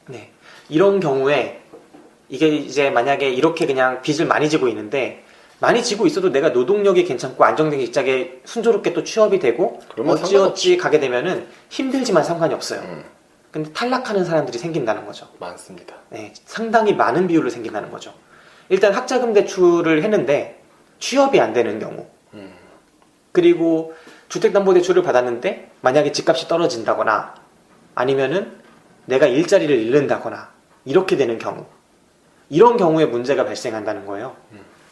네. 이런 경우에 이게 이제 만약에 이렇게 그냥 빚을 많이 지고 있는데 많이 지고 있어도 내가 노동력이 괜찮고 안정된 직장에 순조롭게 또 취업이 되고 어찌어찌 가게 되면은 힘들지만 상관이 없어요. 근데 탈락하는 사람들이 생긴다는 거죠.
많습니다.
네, 상당히 많은 비율로 생긴다는 거죠. 일단 학자금 대출을 했는데 취업이 안 되는 경우, 그리고 주택담보대출을 받았는데 만약에 집값이 떨어진다거나 아니면은 내가 일자리를 잃는다거나 이렇게 되는 경우, 이런 경우에 문제가 발생한다는 거예요.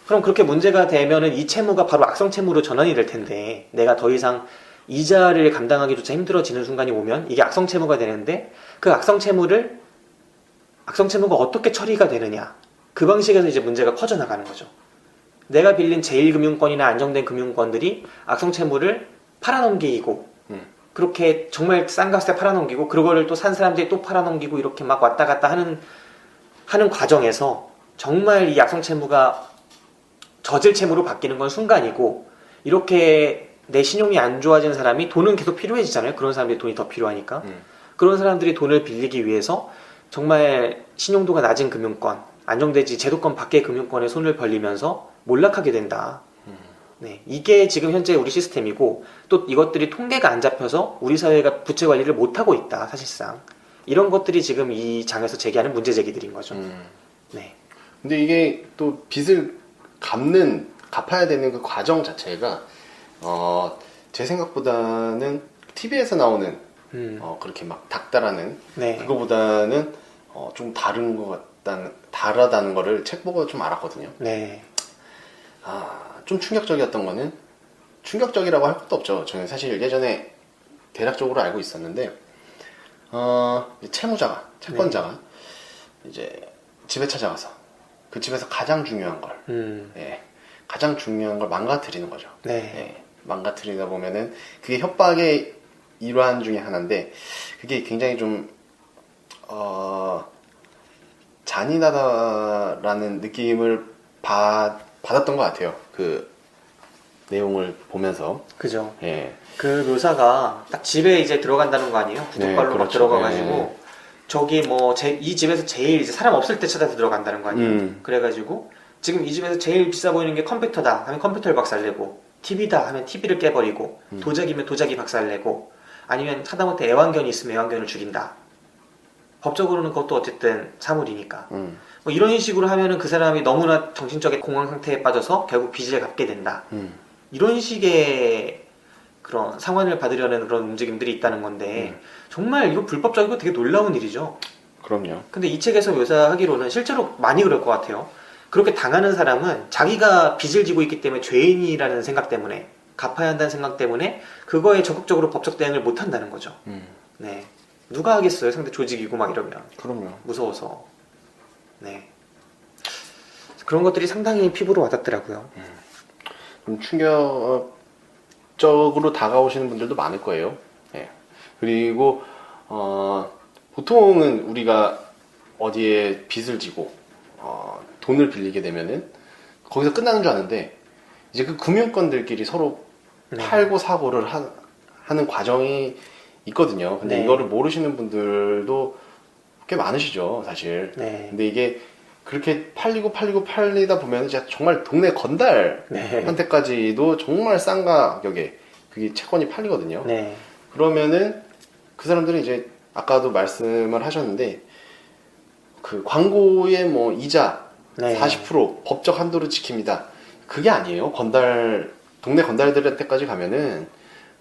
그럼 그렇게 문제가 되면은 이 채무가 바로 악성채무로 전환이 될 텐데, 내가 더 이상 이자를 감당하기조차 힘들어지는 순간이 오면 이게 악성채무가 되는데, 그 악성채무가 어떻게 처리가 되느냐, 그 방식에서 이제 문제가 퍼져나가는 거죠. 내가 빌린 제1금융권이나 안정된 금융권들이 악성채무를 팔아넘기고, 그렇게 정말 싼 값에 팔아넘기고, 그거를 또 산 사람들이 또 팔아넘기고, 이렇게 막 왔다 갔다 하는 과정에서 정말 이 악성채무가 저질 채무로 바뀌는 건 순간이고, 이렇게 내 신용이 안 좋아진 사람이 돈은 계속 필요해지잖아요. 그런 사람들이 돈이 더 필요하니까. 그런 사람들이 돈을 빌리기 위해서 정말 신용도가 낮은 금융권, 안정되지 제도권 밖의 금융권에 손을 벌리면서 몰락하게 된다. 네, 이게 지금 현재 우리 시스템이고, 또 이것들이 통계가 안 잡혀서 우리 사회가 부채 관리를 못하고 있다, 사실상. 이런 것들이 지금 이 장에서 제기하는 문제 제기들인 거죠. 네.
근데 이게 또 빚을 갚아야 되는 그 과정 자체가, 제 생각보다는 TV에서 나오는, 그렇게 막 닥달하는,
네.
그거보다는, 좀 다르다는 거를 책 보고 좀 알았거든요.
네.
좀 충격적이었던 거는, 충격적이라고 할 것도 없죠. 저는 사실 예전에 대략적으로 알고 있었는데, 채권자가 이제 집에 찾아가서 그 집에서 가장 중요한 걸, 가장 중요한 걸 망가뜨리는 거죠.
네.
망가뜨리다 보면은 그게 협박의 일환 중에 하나인데, 그게 굉장히 좀 잔인하다라는 느낌을 받았던 것 같아요. 그 내용을 보면서.
그죠.
예.
그 묘사가 딱 집에 이제 들어간다는 거 아니에요? 구독발로 막
그렇죠.
들어가가지고, 저기 뭐, 이 집에서 제일 이제 사람 없을 때 찾아서 들어간다는 거 아니에요? 그래가지고, 지금 이 집에서 제일 비싸 보이는 게 컴퓨터다 하면 컴퓨터를 박살내고, TV다 하면 TV를 깨버리고, 도자기면 도자기 박살내고, 아니면 하다못해 애완견이 있으면 애완견을 죽인다. 법적으로는 그것도 어쨌든 사물이니까. 뭐 이런 식으로 하면은 그 사람이 너무나 정신적인 공황 상태에 빠져서 결국 빚을 갚게 된다. 이런 식의 그런 상환을 받으려는 그런 움직임들이 있다는 건데, 정말 이거 불법적이고 되게 놀라운 일이죠.
그럼요.
근데 이 책에서 묘사하기로는 실제로 많이 그럴 것 같아요. 그렇게 당하는 사람은 자기가 빚을 지고 있기 때문에 죄인이라는 생각 때문에, 갚아야 한다는 생각 때문에 그거에 적극적으로 법적 대응을 못 한다는 거죠. 네. 누가 하겠어요? 상대 조직이고 막 이러면.
그럼요.
무서워서. 네. 그런 것들이 상당히 피부로 와닿더라고요.
좀 충격적으로 다가오시는 분들도 많을 거예요. 예. 그리고 보통은 우리가 어디에 빚을 지고 돈을 빌리게 되면은 거기서 끝나는 줄 아는데, 이제 그 금융권들끼리 서로 팔고 사고를 하는 과정이 있거든요. 근데 이거를 모르시는 분들도 꽤 많으시죠, 사실. 근데 이게 그렇게 팔리다 보면 이제 정말 동네 건달한테까지도 정말 싼 가격에 그게 채권이 팔리거든요. 그러면은 그 사람들은 이제 아까도 말씀을 하셨는데, 그 광고의 뭐 이자 40% 법적 한도를 지킵니다. 그게 아니에요. 동네 건달들한테까지 가면은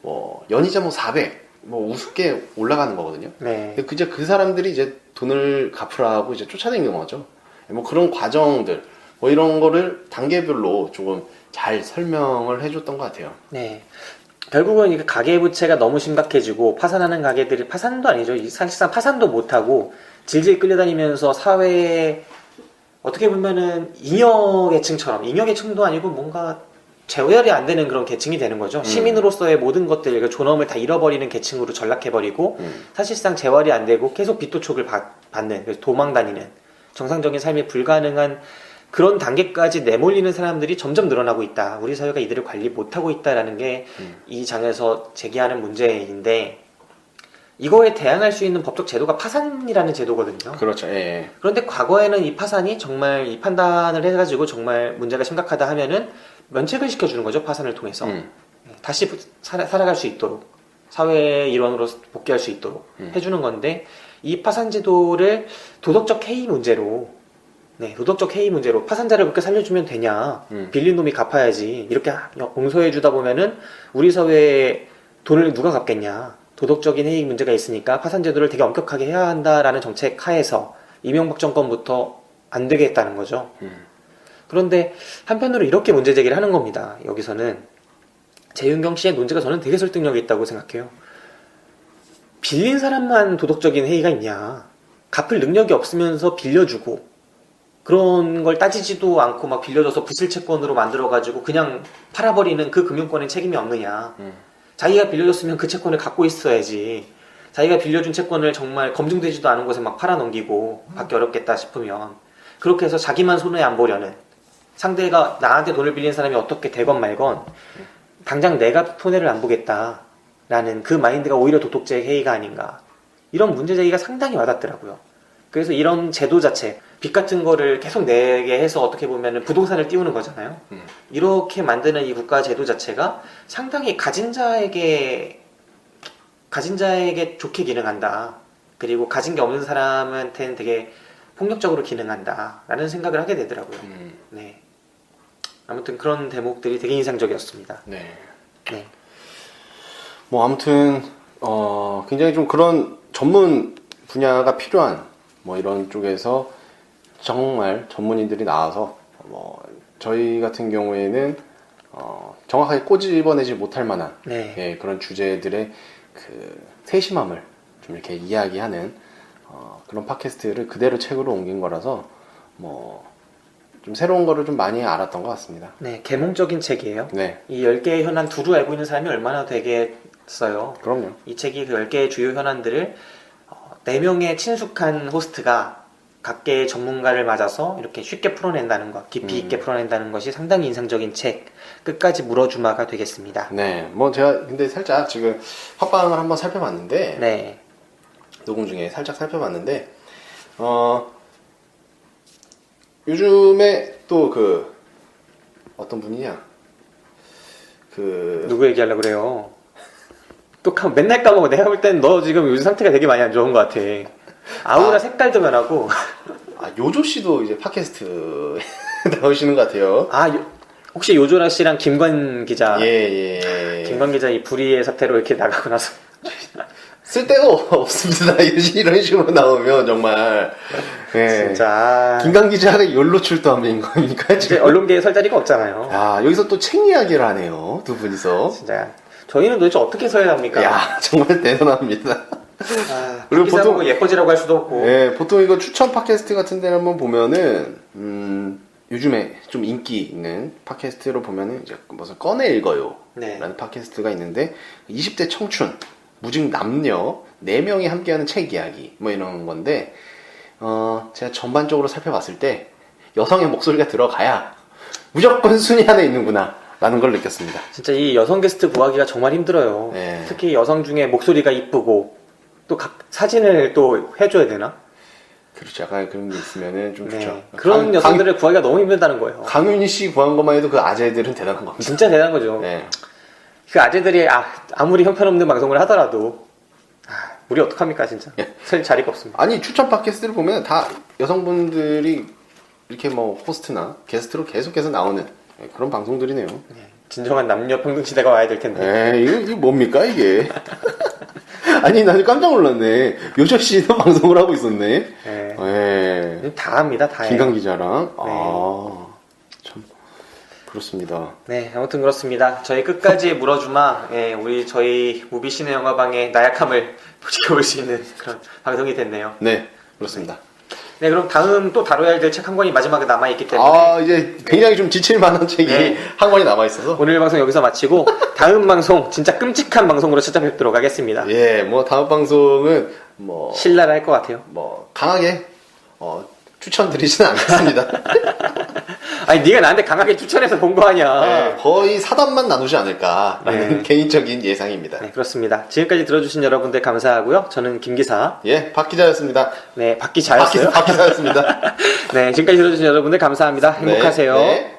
뭐 연이자 뭐 400, 뭐 우습게 올라가는 거거든요. 근데 이제 그 사람들이 이제 돈을 갚으라고 이제 쫓아다니는 거죠. 뭐 그런 과정들, 뭐 이런 거를 단계별로 조금 잘 설명을 해줬던 것 같아요.
네. 결국은 이 가계부채가 너무 심각해지고 파산하는 가게들이, 파산도 아니죠. 사실상 파산도 못하고 질질 끌려다니면서 사회에 어떻게 보면은 잉여계층도 아니고 뭔가 재활이 안 되는 그런 계층이 되는 거죠. 시민으로서의 모든 것들, 그 존엄을 다 잃어버리는 계층으로 전락해버리고, 사실상 재활이 안 되고 계속 빚도촉을 받는, 그래서 도망다니는, 정상적인 삶이 불가능한 그런 단계까지 내몰리는 사람들이 점점 늘어나고 있다. 우리 사회가 이들을 관리 못하고 있다라는 게 이 장에서 제기하는 문제인데, 이거에 대항할 수 있는 법적 제도가 파산이라는 제도거든요.
그렇죠. 예.
그런데 과거에는 이 파산이 정말 이 판단을 해가지고 정말 문제가 심각하다 하면은 면책을 시켜주는 거죠. 파산을 통해서. 다시 살아갈 수 있도록, 사회의 일원으로 복귀할 수 있도록 해주는 건데, 이 파산제도를 도덕적 해이 문제로 파산자를 그렇게 살려주면 되냐, 빌린 놈이 갚아야지, 이렇게 용서해주다 보면은 우리 사회에 돈을 누가 갚겠냐, 도덕적인 해이 문제가 있으니까 파산제도를 되게 엄격하게 해야 한다라는 정책 하에서 이명박 정권부터 안 되게 했다는 거죠. 그런데 한편으로 이렇게 문제 제기를 하는 겁니다. 여기서는 재윤경 씨의 논제가 저는 되게 설득력이 있다고 생각해요. 빌린 사람만 도덕적인 해이가 있냐, 갚을 능력이 없으면서 빌려주고 그런 걸 따지지도 않고 막 빌려줘서 부실채권으로 만들어가지고 그냥 팔아버리는 그 금융권에 책임이 없느냐. 자기가 빌려줬으면 그 채권을 갖고 있어야지. 자기가 빌려준 채권을 정말 검증되지도 않은 곳에 막 팔아넘기고 받기 어렵겠다 싶으면 그렇게 해서 자기만 손해 안 보려는, 상대가 나한테 돈을 빌린 사람이 어떻게 되건 말건 당장 내가 손해를 안 보겠다라는 그 마인드가 오히려 도덕적 해이가 아닌가, 이런 문제 제기가 상당히 와닿더라고요. 그래서 이런 제도 자체, 빚 같은 거를 계속 내게 해서 어떻게 보면 부동산을 띄우는 거잖아요. 이렇게 만드는 이 국가 제도 자체가 상당히 가진 자에게 좋게 기능한다. 그리고 가진 게 없는 사람한테는 되게 폭력적으로 기능한다 라는 생각을 하게 되더라고요. 네. 아무튼 그런 대목들이 되게 인상적이었습니다.
네.
네.
뭐 아무튼 굉장히 좀 그런 전문 분야가 필요한 뭐 이런 쪽에서 정말 전문인들이 나와서 뭐 저희 같은 경우에는 정확하게 꼬집어내지 못할 만한
네.
예, 그런 주제들의 그 세심함을 좀 이렇게 이야기하는 그런 팟캐스트를 그대로 책으로 옮긴 거라서 뭐 좀 새로운 거를 좀 많이 알았던 것 같습니다.
네, 계몽적인 책이에요.
네.
이 10개의 현안 두루 알고 있는 사람이 얼마나 되겠어요.
그럼요.
이 책이 그 10개의 주요 현안들을 4명의 친숙한 호스트가 각계의 전문가를 맞아서 이렇게 쉽게 풀어낸다는 것, 깊이 있게 풀어낸다는 것이 상당히 인상적인 책, 끝까지 물어주마가 되겠습니다.
네, 뭐 제가 근데 살짝 지금 팟빵을 한번 살펴봤는데,
네.
녹음 중에 살짝 살펴봤는데, 요즘에 또 그 어떤 분이냐, 그
누구 얘기하려고 그래요? 또 맨날 까먹어. 내가 볼 땐 너 지금 요즘 상태가 되게 많이 안 좋은 것 같아. 아우라 색깔도 변하고.
요조 씨도 이제 팟캐스트 나오시는 것 같아요.
혹시 요조라 씨랑 김관 기자.
예.
김관 기자 이 불의의 사태로 이렇게 나가고 나서.
쓸데가 없습니다. 이런 식으로 나오면 정말. 예.
진짜.
김관 기자가 열로 출두하는 겁니까?
이제 언론계에 설 자리가 없잖아요.
여기서 또 책 이야기를 하네요. 두 분이서.
진짜. 저희는 도대체 어떻게 서야 합니까?
야, 정말 대단합니다.
그리고 보통 예뻐지라고 할 수도 없고.
네, 보통 이거 추천 팟캐스트 같은 데를 한번 보면은, 요즘에 좀 인기 있는 팟캐스트로 보면은, 이제 무슨 꺼내 읽어요.
네.
라는 팟캐스트가 있는데, 20대 청춘, 무직 남녀, 4명이 함께하는 책 이야기, 뭐 이런 건데, 제가 전반적으로 살펴봤을 때, 여성의 목소리가 들어가야 무조건 순위 안에 있는구나. 라는 걸 느꼈습니다.
진짜 이 여성 게스트 구하기가 정말 힘들어요.
네.
특히 여성 중에 목소리가 이쁘고 또 각 사진을 또 해줘야 되나?
그렇죠. 약간 그런 게 있으면은 좀
네.
좋죠.
그런 여성들을 구하기가 너무 힘들다는 거예요.
강윤희 씨 구한 것만 해도 그 아재들은 대단한 겁니다.
진짜 대단한 거죠.
네.
그 아재들이 아무리 형편없는 방송을 하더라도 우리 어떡합니까 진짜. 설 자리가 없습니다.
아니 추천 팟캐스트를 보면 다 여성분들이 이렇게 뭐 호스트나 게스트로 계속해서 나오는 그런 방송들이네요.
진정한 남녀 평등 시대가 와야 될 텐데.
이거 뭡니까 이게? 아니 나는 깜짝 놀랐네. 요조 씨도 방송을 하고 있었네.
네. 다 합니다. 다 해요.
김강 기자랑.
네.
참 그렇습니다.
네, 아무튼 그렇습니다. 저희 끝까지 물어주마. 저희 무비신의 영화방의 나약함을 지켜볼 수 있는 그런 방송이 됐네요.
네, 그렇습니다.
네, 그럼 다음 또 다뤄야 될 책 한 권이 마지막에 남아있기 때문에
이제 굉장히 좀 지칠 만한 책이 한 권이 남아있어서
오늘 방송 여기서 마치고 다음 방송 진짜 끔찍한 방송으로 찾아뵙도록 하겠습니다.
뭐 다음 방송은 뭐
신랄 할 것 같아요.
뭐 강하게 추천드리지는 않겠습니다.
아니 네가 나한테 강하게 추천해서 본 거 아니야.
거의 사단만 나누지 않을까라는 개인적인 예상입니다.
네, 그렇습니다. 지금까지 들어주신 여러분들 감사하고요. 저는 김기사.
박 기자였습니다.
네, 박 기자였어요.
박 기자였습니다.
네, 지금까지 들어주신 여러분들 감사합니다. 행복하세요.
네.